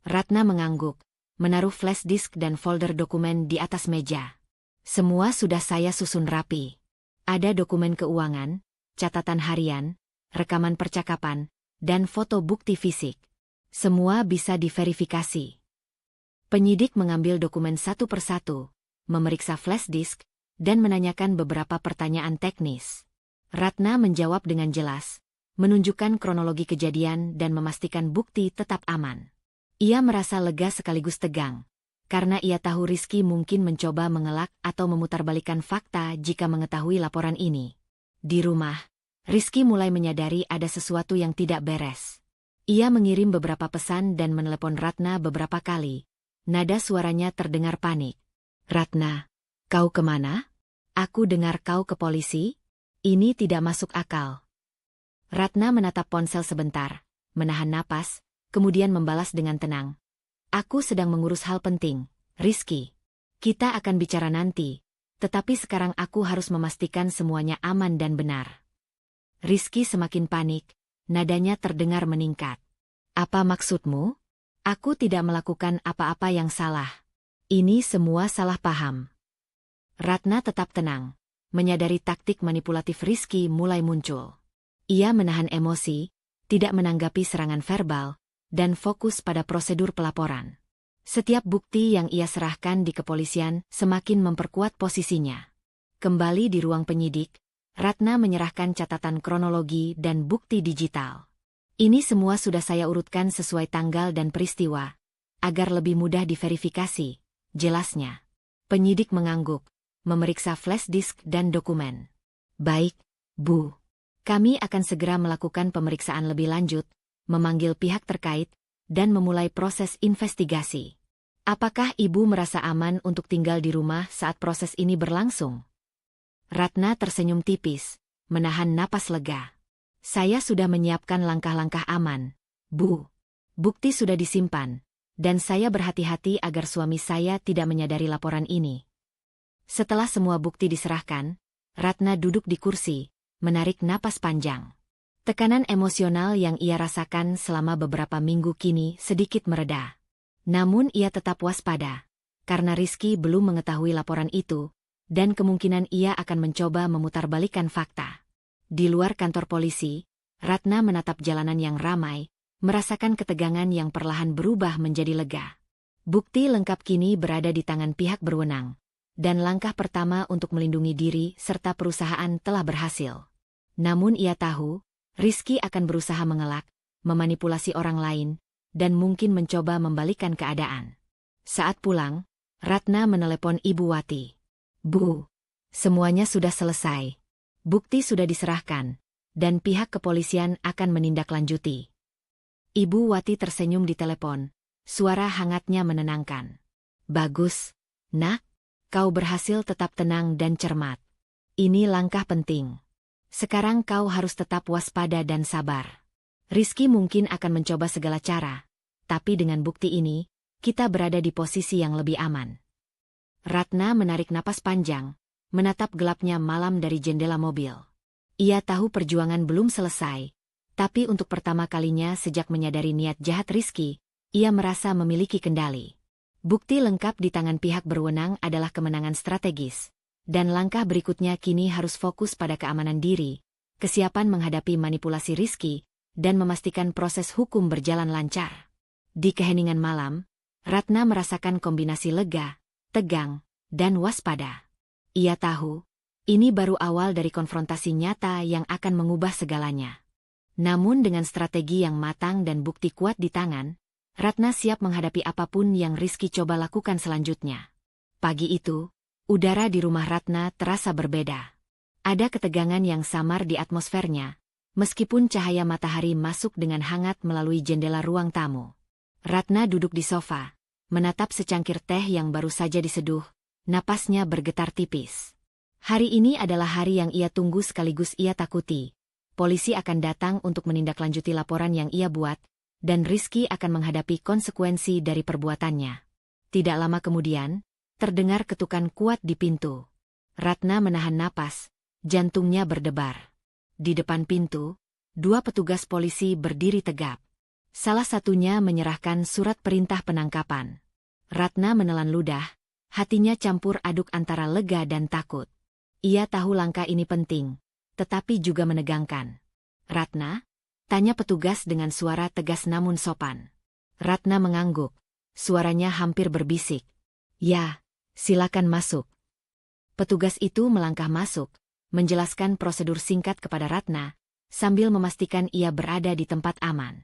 Ratna mengangguk, menaruh flash disk dan folder dokumen di atas meja. Semua sudah saya susun rapi. Ada dokumen keuangan, catatan harian, rekaman percakapan, dan foto bukti fisik. Semua bisa diverifikasi. Penyidik mengambil dokumen satu persatu, memeriksa flash disk, dan menanyakan beberapa pertanyaan teknis. Ratna menjawab dengan jelas, menunjukkan kronologi kejadian dan memastikan bukti tetap aman. Ia merasa lega sekaligus tegang, karena ia tahu Rizky mungkin mencoba mengelak atau memutarbalikkan fakta jika mengetahui laporan ini. Di rumah, Rizky mulai menyadari ada sesuatu yang tidak beres. Ia mengirim beberapa pesan dan menelepon Ratna beberapa kali. Nada suaranya terdengar panik. Ratna, kau kemana? Aku dengar kau ke polisi? Ini tidak masuk akal. Ratna menatap ponsel sebentar, menahan napas, kemudian membalas dengan tenang. Aku sedang mengurus hal penting, Rizky. Kita akan bicara nanti, tetapi sekarang aku harus memastikan semuanya aman dan benar. Rizky semakin panik, nadanya terdengar meningkat. Apa maksudmu? Aku tidak melakukan apa-apa yang salah. Ini semua salah paham. Ratna tetap tenang, menyadari taktik manipulatif Rizky mulai muncul. Ia menahan emosi, tidak menanggapi serangan verbal, dan fokus pada prosedur pelaporan. Setiap bukti yang ia serahkan di kepolisian semakin memperkuat posisinya. Kembali di ruang penyidik, Ratna menyerahkan catatan kronologi dan bukti digital. Ini semua sudah saya urutkan sesuai tanggal dan peristiwa, agar lebih mudah diverifikasi, jelasnya. Penyidik mengangguk, memeriksa flash disk dan dokumen. Baik, Bu. Kami akan segera melakukan pemeriksaan lebih lanjut, memanggil pihak terkait, dan memulai proses investigasi. Apakah Ibu merasa aman untuk tinggal di rumah saat proses ini berlangsung? Ratna tersenyum tipis, menahan napas lega. Saya sudah menyiapkan langkah-langkah aman, Bu. Bukti sudah disimpan, dan saya berhati-hati agar suami saya tidak menyadari laporan ini. Setelah semua bukti diserahkan, Ratna duduk di kursi, menarik napas panjang. Tekanan emosional yang ia rasakan selama beberapa minggu kini sedikit mereda. Namun ia tetap waspada, karena Rizky belum mengetahui laporan itu, dan kemungkinan ia akan mencoba memutarbalikkan fakta. Di luar kantor polisi, Ratna menatap jalanan yang ramai, merasakan ketegangan yang perlahan berubah menjadi lega. Bukti lengkap kini berada di tangan pihak berwenang, dan langkah pertama untuk melindungi diri serta perusahaan telah berhasil. Namun ia tahu, Rizky akan berusaha mengelak, memanipulasi orang lain, dan mungkin mencoba membalikkan keadaan. Saat pulang, Ratna menelepon Ibu Wati. Bu, semuanya sudah selesai. Bukti sudah diserahkan, dan pihak kepolisian akan menindaklanjuti. Ibu Wati tersenyum di telepon, suara hangatnya menenangkan. Bagus, Nak, kau berhasil tetap tenang dan cermat. Ini langkah penting. Sekarang kau harus tetap waspada dan sabar. Rizky mungkin akan mencoba segala cara, tapi dengan bukti ini, kita berada di posisi yang lebih aman. Ratna menarik napas panjang, menatap gelapnya malam dari jendela mobil. Ia tahu perjuangan belum selesai, tapi untuk pertama kalinya sejak menyadari niat jahat Rizky, ia merasa memiliki kendali. Bukti lengkap di tangan pihak berwenang adalah kemenangan strategis, dan langkah berikutnya kini harus fokus pada keamanan diri, kesiapan menghadapi manipulasi Rizky, dan memastikan proses hukum berjalan lancar. Di keheningan malam, Ratna merasakan kombinasi lega, tegang, dan waspada. Ia tahu, ini baru awal dari konfrontasi nyata yang akan mengubah segalanya. Namun dengan strategi yang matang dan bukti kuat di tangan, Ratna siap menghadapi apapun yang Rizky coba lakukan selanjutnya. Pagi itu, udara di rumah Ratna terasa berbeda. Ada ketegangan yang samar di atmosfernya, meskipun cahaya matahari masuk dengan hangat melalui jendela ruang tamu. Ratna duduk di sofa, menatap secangkir teh yang baru saja diseduh, napasnya bergetar tipis. Hari ini adalah hari yang ia tunggu sekaligus ia takuti. Polisi akan datang untuk menindaklanjuti laporan yang ia buat, dan Rizky akan menghadapi konsekuensi dari perbuatannya. Tidak lama kemudian, terdengar ketukan kuat di pintu. Ratna menahan napas, jantungnya berdebar. Di depan pintu, 2 petugas polisi berdiri tegap. Salah satunya menyerahkan surat perintah penangkapan. Ratna menelan ludah, hatinya campur aduk antara lega dan takut. Ia tahu langkah ini penting, tetapi juga menegangkan. "Ratna?" tanya petugas dengan suara tegas namun sopan. Ratna mengangguk, suaranya hampir berbisik. "Ya, silakan masuk." Petugas itu melangkah masuk, menjelaskan prosedur singkat kepada Ratna, sambil memastikan ia berada di tempat aman.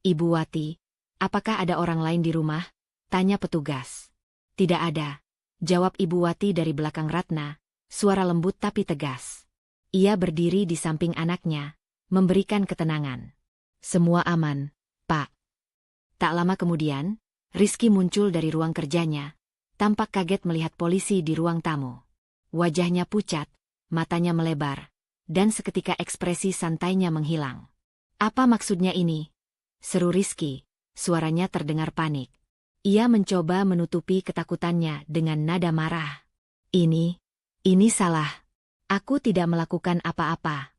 "Ibu Wati, apakah ada orang lain di rumah?" tanya petugas. "Tidak ada," jawab Ibu Wati dari belakang Ratna, suara lembut tapi tegas. Ia berdiri di samping anaknya, memberikan ketenangan. "Semua aman, Pak." Tak lama kemudian, Rizky muncul dari ruang kerjanya, tampak kaget melihat polisi di ruang tamu. Wajahnya pucat, matanya melebar, dan seketika ekspresi santainya menghilang. "Apa maksudnya ini?" seru Rizky, suaranya terdengar panik. Ia mencoba menutupi ketakutannya dengan nada marah. Ini salah. Aku tidak melakukan apa-apa."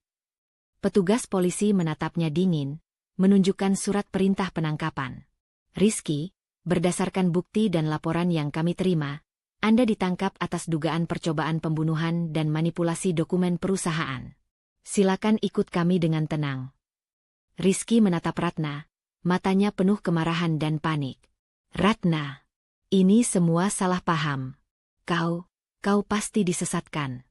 Petugas polisi menatapnya dingin, menunjukkan surat perintah penangkapan. "Rizky, berdasarkan bukti dan laporan yang kami terima, Anda ditangkap atas dugaan percobaan pembunuhan dan manipulasi dokumen perusahaan. Silakan ikut kami dengan tenang." Rizky menatap Ratna, matanya penuh kemarahan dan panik. "Ratna, ini semua salah paham. Kau pasti disesatkan."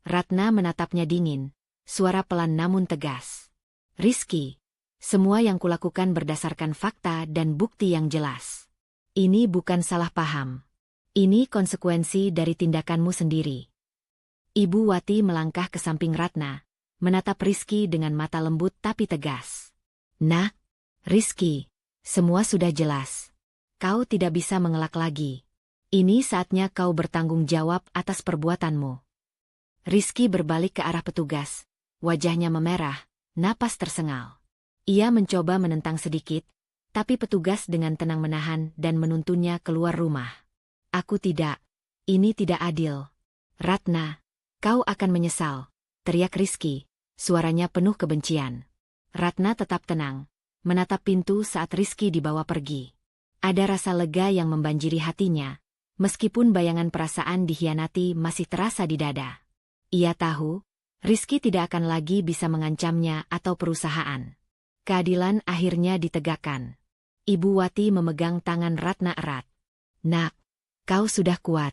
Ratna menatapnya dingin, suara pelan namun tegas. "Rizky, semua yang kulakukan berdasarkan fakta dan bukti yang jelas. Ini bukan salah paham. Ini konsekuensi dari tindakanmu sendiri." Ibu Wati melangkah ke samping Ratna, menatap Rizky dengan mata lembut tapi tegas. "Nak, Rizky, semua sudah jelas. Kau tidak bisa mengelak lagi. Ini saatnya kau bertanggung jawab atas perbuatanmu." Rizky berbalik ke arah petugas, wajahnya memerah, napas tersengal. Ia mencoba menentang sedikit, tapi petugas dengan tenang menahan dan menuntunnya keluar rumah. Ini tidak adil. Ratna, kau akan menyesal," teriak Rizky, suaranya penuh kebencian. Ratna tetap tenang, menatap pintu saat Rizky dibawa pergi. Ada rasa lega yang membanjiri hatinya, meskipun bayangan perasaan dikhianati masih terasa di dada. Ia tahu, Rizky tidak akan lagi bisa mengancamnya atau perusahaan. Keadilan akhirnya ditegakkan. Ibu Wati memegang tangan Ratna erat. "Nak, kau sudah kuat.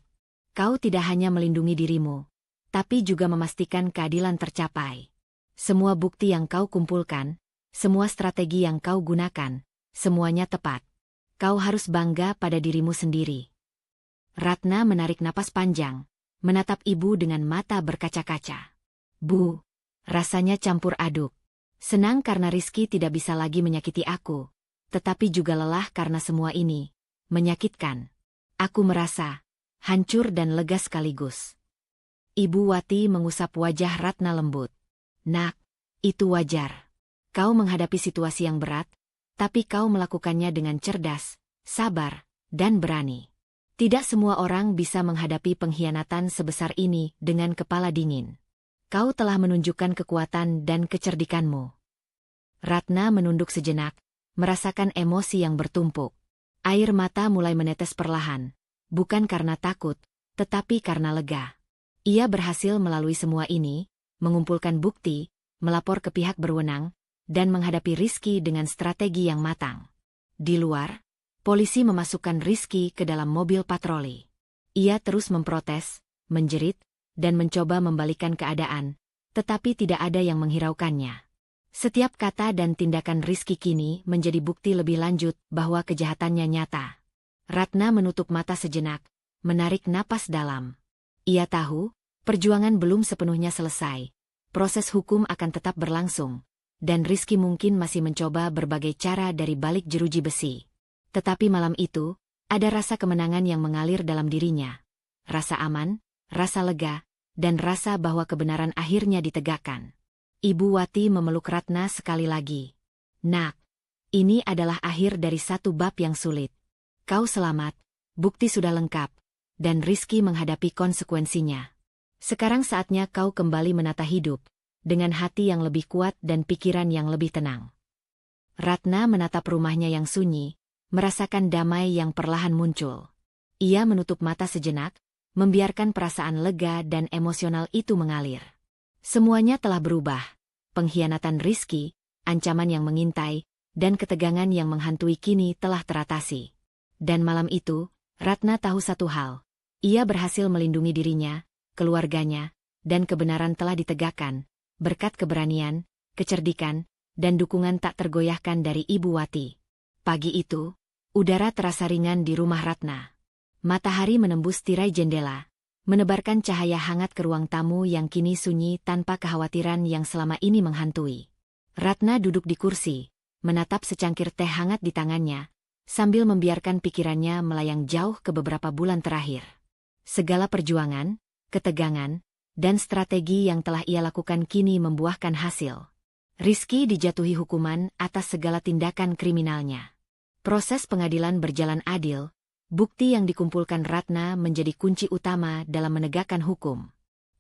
Kau tidak hanya melindungi dirimu, tapi juga memastikan keadilan tercapai. Semua bukti yang kau kumpulkan, semua strategi yang kau gunakan, semuanya tepat. Kau harus bangga pada dirimu sendiri." Ratna menarik napas panjang, menatap ibu dengan mata berkaca-kaca. "Bu," rasanya campur aduk. Senang karena Rizky tidak bisa lagi menyakiti aku, tetapi juga lelah karena semua ini menyakitkan. Aku merasa hancur dan lega sekaligus. Ibu Wati mengusap wajah Ratna lembut. "Nak, itu wajar. Kau menghadapi situasi yang berat, tapi kau melakukannya dengan cerdas, sabar, dan berani. Tidak semua orang bisa menghadapi pengkhianatan sebesar ini dengan kepala dingin. Kau telah menunjukkan kekuatan dan kecerdikanmu." Ratna menunduk sejenak, merasakan emosi yang bertumpuk. Air mata mulai menetes perlahan, bukan karena takut, tetapi karena lega. Ia berhasil melalui semua ini, mengumpulkan bukti, melapor ke pihak berwenang, dan menghadapi Rizky dengan strategi yang matang. Di luar, polisi memasukkan Rizky ke dalam mobil patroli. Ia terus memprotes, menjerit, dan mencoba membalikan keadaan, tetapi tidak ada yang menghiraukannya. Setiap kata dan tindakan Rizky kini menjadi bukti lebih lanjut bahwa kejahatannya nyata. Ratna menutup mata sejenak, menarik napas dalam. Ia tahu, perjuangan belum sepenuhnya selesai. Proses hukum akan tetap berlangsung, dan Rizky mungkin masih mencoba berbagai cara dari balik jeruji besi. Tetapi malam itu, ada rasa kemenangan yang mengalir dalam dirinya. Rasa aman, rasa lega, dan rasa bahwa kebenaran akhirnya ditegakkan. Ibu Wati memeluk Ratna sekali lagi. Nak, ini adalah akhir dari satu bab yang sulit. Kau selamat, bukti sudah lengkap, dan Rizky menghadapi konsekuensinya. Sekarang saatnya kau kembali menata hidup, dengan hati yang lebih kuat dan pikiran yang lebih tenang. Ratna menatap rumahnya yang sunyi, merasakan damai yang perlahan muncul. Ia menutup mata sejenak, membiarkan perasaan lega dan emosional itu mengalir. Semuanya telah berubah. Pengkhianatan Rizky, ancaman yang mengintai, dan ketegangan yang menghantui kini telah teratasi. Dan malam itu, Ratna tahu satu hal. Ia berhasil melindungi dirinya, keluarganya, dan kebenaran telah ditegakkan, berkat keberanian, kecerdikan, dan dukungan tak tergoyahkan dari Ibu Wati. Pagi itu, udara terasa ringan di rumah Ratna. Matahari menembus tirai jendela, menebarkan cahaya hangat ke ruang tamu yang kini sunyi tanpa kekhawatiran yang selama ini menghantui. Ratna duduk di kursi, menatap secangkir teh hangat di tangannya, sambil membiarkan pikirannya melayang jauh ke beberapa bulan terakhir. Segala perjuangan, ketegangan, dan strategi yang telah ia lakukan kini membuahkan hasil. Rizky dijatuhi hukuman atas segala tindakan kriminalnya. Proses pengadilan berjalan adil, bukti yang dikumpulkan Ratna menjadi kunci utama dalam menegakkan hukum.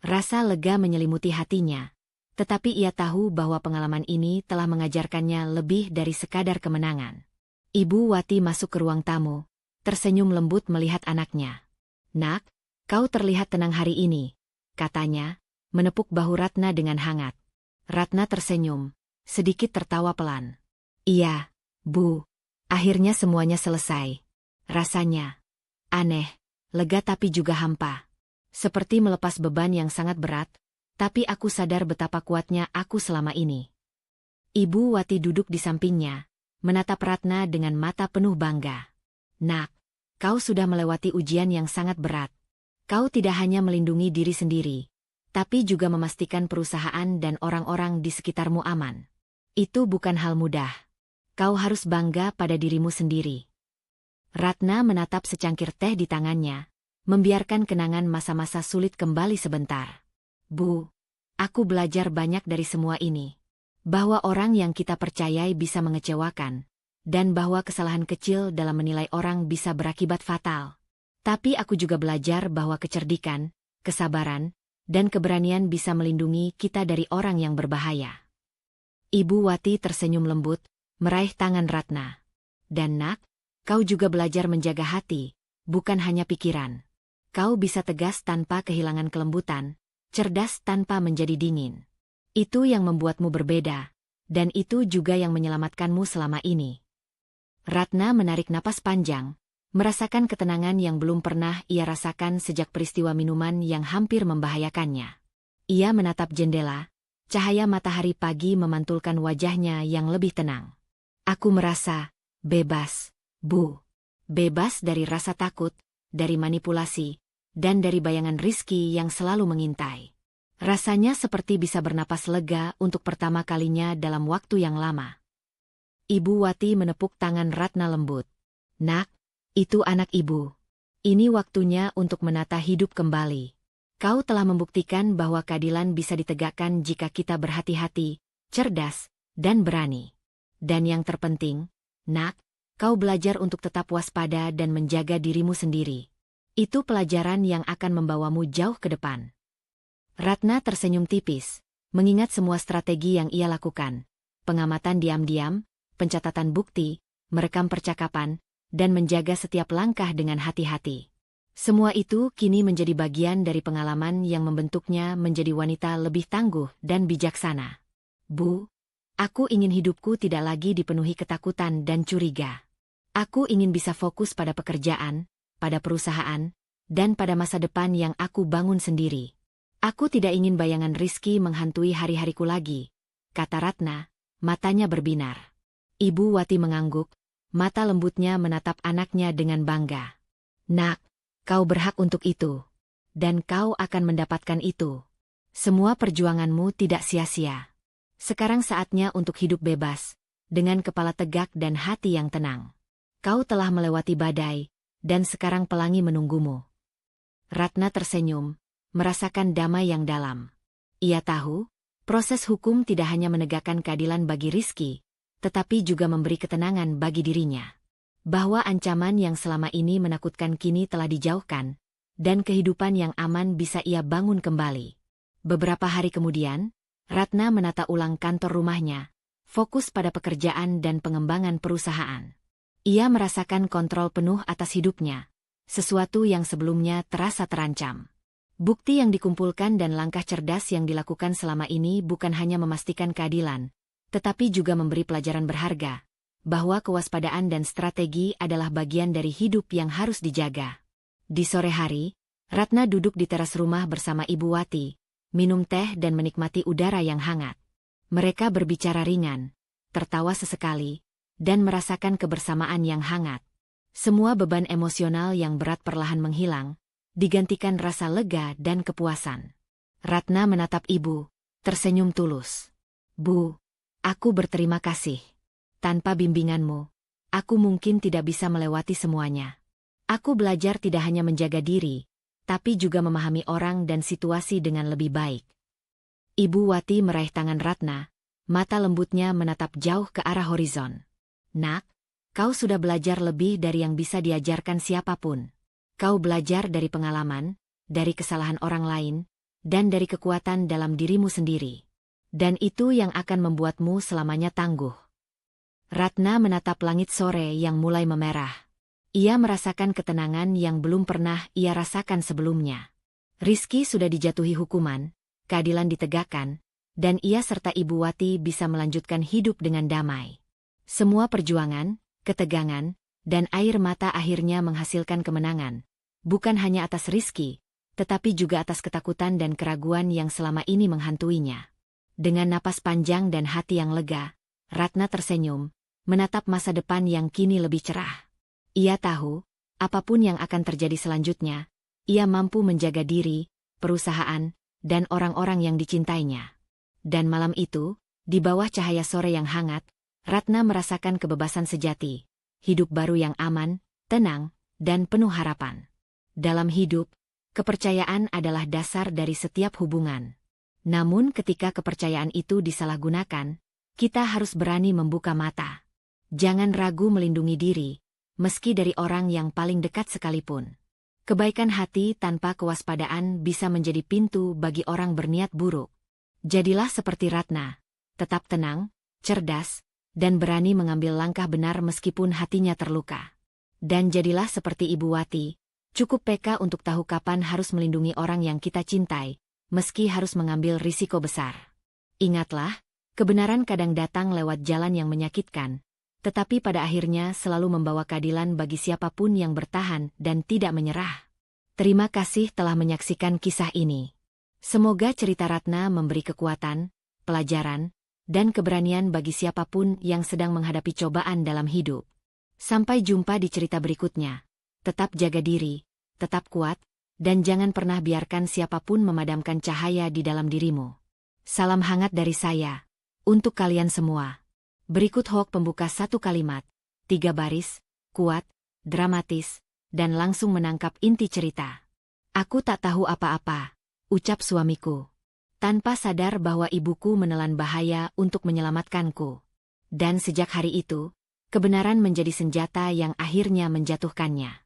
Rasa lega menyelimuti hatinya, tetapi ia tahu bahwa pengalaman ini telah mengajarkannya lebih dari sekadar kemenangan. Ibu Wati masuk ke ruang tamu, tersenyum lembut melihat anaknya. Nak, kau terlihat tenang hari ini, katanya, menepuk bahu Ratna dengan hangat. Ratna tersenyum, sedikit tertawa pelan. Iya, Bu, akhirnya semuanya selesai. Rasanya aneh, lega tapi juga hampa. Seperti melepas beban yang sangat berat, tapi aku sadar betapa kuatnya aku selama ini. Ibu Wati duduk di sampingnya, menatap Ratna dengan mata penuh bangga. Nak, kau sudah melewati ujian yang sangat berat. Kau tidak hanya melindungi diri sendiri, tapi juga memastikan perusahaan dan orang-orang di sekitarmu aman. Itu bukan hal mudah. Kau harus bangga pada dirimu sendiri. Ratna menatap secangkir teh di tangannya, membiarkan kenangan masa-masa sulit kembali sebentar. Bu, aku belajar banyak dari semua ini. Bahwa orang yang kita percayai bisa mengecewakan, dan bahwa kesalahan kecil dalam menilai orang bisa berakibat fatal. Tapi aku juga belajar bahwa kecerdikan, kesabaran, dan keberanian bisa melindungi kita dari orang yang berbahaya. Ibu Wati tersenyum lembut, meraih tangan Ratna. Dan nak, kau juga belajar menjaga hati, bukan hanya pikiran. Kau bisa tegas tanpa kehilangan kelembutan, cerdas tanpa menjadi dingin. Itu yang membuatmu berbeda, dan itu juga yang menyelamatkanmu selama ini. Ratna menarik napas panjang, merasakan ketenangan yang belum pernah ia rasakan sejak peristiwa minuman yang hampir membahayakannya. Ia menatap jendela, cahaya matahari pagi memantulkan wajahnya yang lebih tenang. Aku merasa bebas, Bu. Bebas dari rasa takut, dari manipulasi, dan dari bayangan Rizky yang selalu mengintai. Rasanya seperti bisa bernapas lega untuk pertama kalinya dalam waktu yang lama. Ibu Wati menepuk tangan Ratna lembut. Nak, itu anak ibu. Ini waktunya untuk menata hidup kembali. Kau telah membuktikan bahwa keadilan bisa ditegakkan jika kita berhati-hati, cerdas, dan berani. Dan yang terpenting, nak, kau belajar untuk tetap waspada dan menjaga dirimu sendiri. Itu pelajaran yang akan membawamu jauh ke depan. Ratna tersenyum tipis, mengingat semua strategi yang ia lakukan. Pengamatan diam-diam, pencatatan bukti, merekam percakapan, dan menjaga setiap langkah dengan hati-hati. Semua itu kini menjadi bagian dari pengalaman yang membentuknya menjadi wanita lebih tangguh dan bijaksana. Bu, aku ingin hidupku tidak lagi dipenuhi ketakutan dan curiga. Aku ingin bisa fokus pada pekerjaan, pada perusahaan, dan pada masa depan yang aku bangun sendiri. Aku tidak ingin bayangan Rizky menghantui hari-hariku lagi, kata Ratna, matanya berbinar. Ibu Wati mengangguk, mata lembutnya menatap anaknya dengan bangga. Nak, kau berhak untuk itu. Dan kau akan mendapatkan itu. Semua perjuanganmu tidak sia-sia. Sekarang saatnya untuk hidup bebas, dengan kepala tegak dan hati yang tenang. Kau telah melewati badai, dan sekarang pelangi menunggumu. Ratna tersenyum, merasakan damai yang dalam. Ia tahu, proses hukum tidak hanya menegakkan keadilan bagi Rizky, tetapi juga memberi ketenangan bagi dirinya. Bahwa ancaman yang selama ini menakutkan kini telah dijauhkan, dan kehidupan yang aman bisa ia bangun kembali. Beberapa hari kemudian, Ratna menata ulang kantor rumahnya, fokus pada pekerjaan dan pengembangan perusahaan. Ia merasakan kontrol penuh atas hidupnya, sesuatu yang sebelumnya terasa terancam. Bukti yang dikumpulkan dan langkah cerdas yang dilakukan selama ini bukan hanya memastikan keadilan, tetapi juga memberi pelajaran berharga, bahwa kewaspadaan dan strategi adalah bagian dari hidup yang harus dijaga. Di sore hari, Ratna duduk di teras rumah bersama Ibu Wati, minum teh dan menikmati udara yang hangat. Mereka berbicara ringan, tertawa sesekali, dan merasakan kebersamaan yang hangat. Semua beban emosional yang berat perlahan menghilang, digantikan rasa lega dan kepuasan. Ratna menatap ibu, tersenyum tulus. Bu, aku berterima kasih. Tanpa bimbinganmu, aku mungkin tidak bisa melewati semuanya. Aku belajar tidak hanya menjaga diri, tapi juga memahami orang dan situasi dengan lebih baik. Ibu Wati meraih tangan Ratna, mata lembutnya menatap jauh ke arah horizon. Nak, kau sudah belajar lebih dari yang bisa diajarkan siapapun. Kau belajar dari pengalaman, dari kesalahan orang lain, dan dari kekuatan dalam dirimu sendiri. Dan itu yang akan membuatmu selamanya tangguh. Ratna menatap langit sore yang mulai memerah. Ia merasakan ketenangan yang belum pernah ia rasakan sebelumnya. Rizky sudah dijatuhi hukuman, keadilan ditegakkan, dan ia serta Ibu Wati bisa melanjutkan hidup dengan damai. Semua perjuangan, ketegangan, dan air mata akhirnya menghasilkan kemenangan, bukan hanya atas Rizky, tetapi juga atas ketakutan dan keraguan yang selama ini menghantuinya. Dengan napas panjang dan hati yang lega, Ratna tersenyum, menatap masa depan yang kini lebih cerah. Ia tahu, apapun yang akan terjadi selanjutnya, ia mampu menjaga diri, perusahaan, dan orang-orang yang dicintainya. Dan malam itu, di bawah cahaya sore yang hangat, Ratna merasakan kebebasan sejati, hidup baru yang aman, tenang, dan penuh harapan. Dalam hidup, kepercayaan adalah dasar dari setiap hubungan. Namun ketika kepercayaan itu disalahgunakan, kita harus berani membuka mata. Jangan ragu melindungi diri, meski dari orang yang paling dekat sekalipun. Kebaikan hati tanpa kewaspadaan bisa menjadi pintu bagi orang berniat buruk. Jadilah seperti Ratna, tetap tenang, cerdas, dan berani mengambil langkah benar meskipun hatinya terluka. Dan jadilah seperti Ibu Wati, cukup peka untuk tahu kapan harus melindungi orang yang kita cintai, meski harus mengambil risiko besar. Ingatlah, kebenaran kadang datang lewat jalan yang menyakitkan, tetapi pada akhirnya selalu membawa keadilan bagi siapapun yang bertahan dan tidak menyerah. Terima kasih telah menyaksikan kisah ini. Semoga cerita Ratna memberi kekuatan, pelajaran, dan keberanian bagi siapapun yang sedang menghadapi cobaan dalam hidup. Sampai jumpa di cerita berikutnya. Tetap jaga diri, tetap kuat, dan jangan pernah biarkan siapapun memadamkan cahaya di dalam dirimu. Salam hangat dari saya, untuk kalian semua. Berikut hoax pembuka 1 kalimat, 3 baris, kuat, dramatis, dan langsung menangkap inti cerita. Aku tak tahu apa-apa, ucap suamiku. Tanpa sadar bahwa ibuku menelan bahaya untuk menyelamatkanku. Dan sejak hari itu, kebenaran menjadi senjata yang akhirnya menjatuhkannya.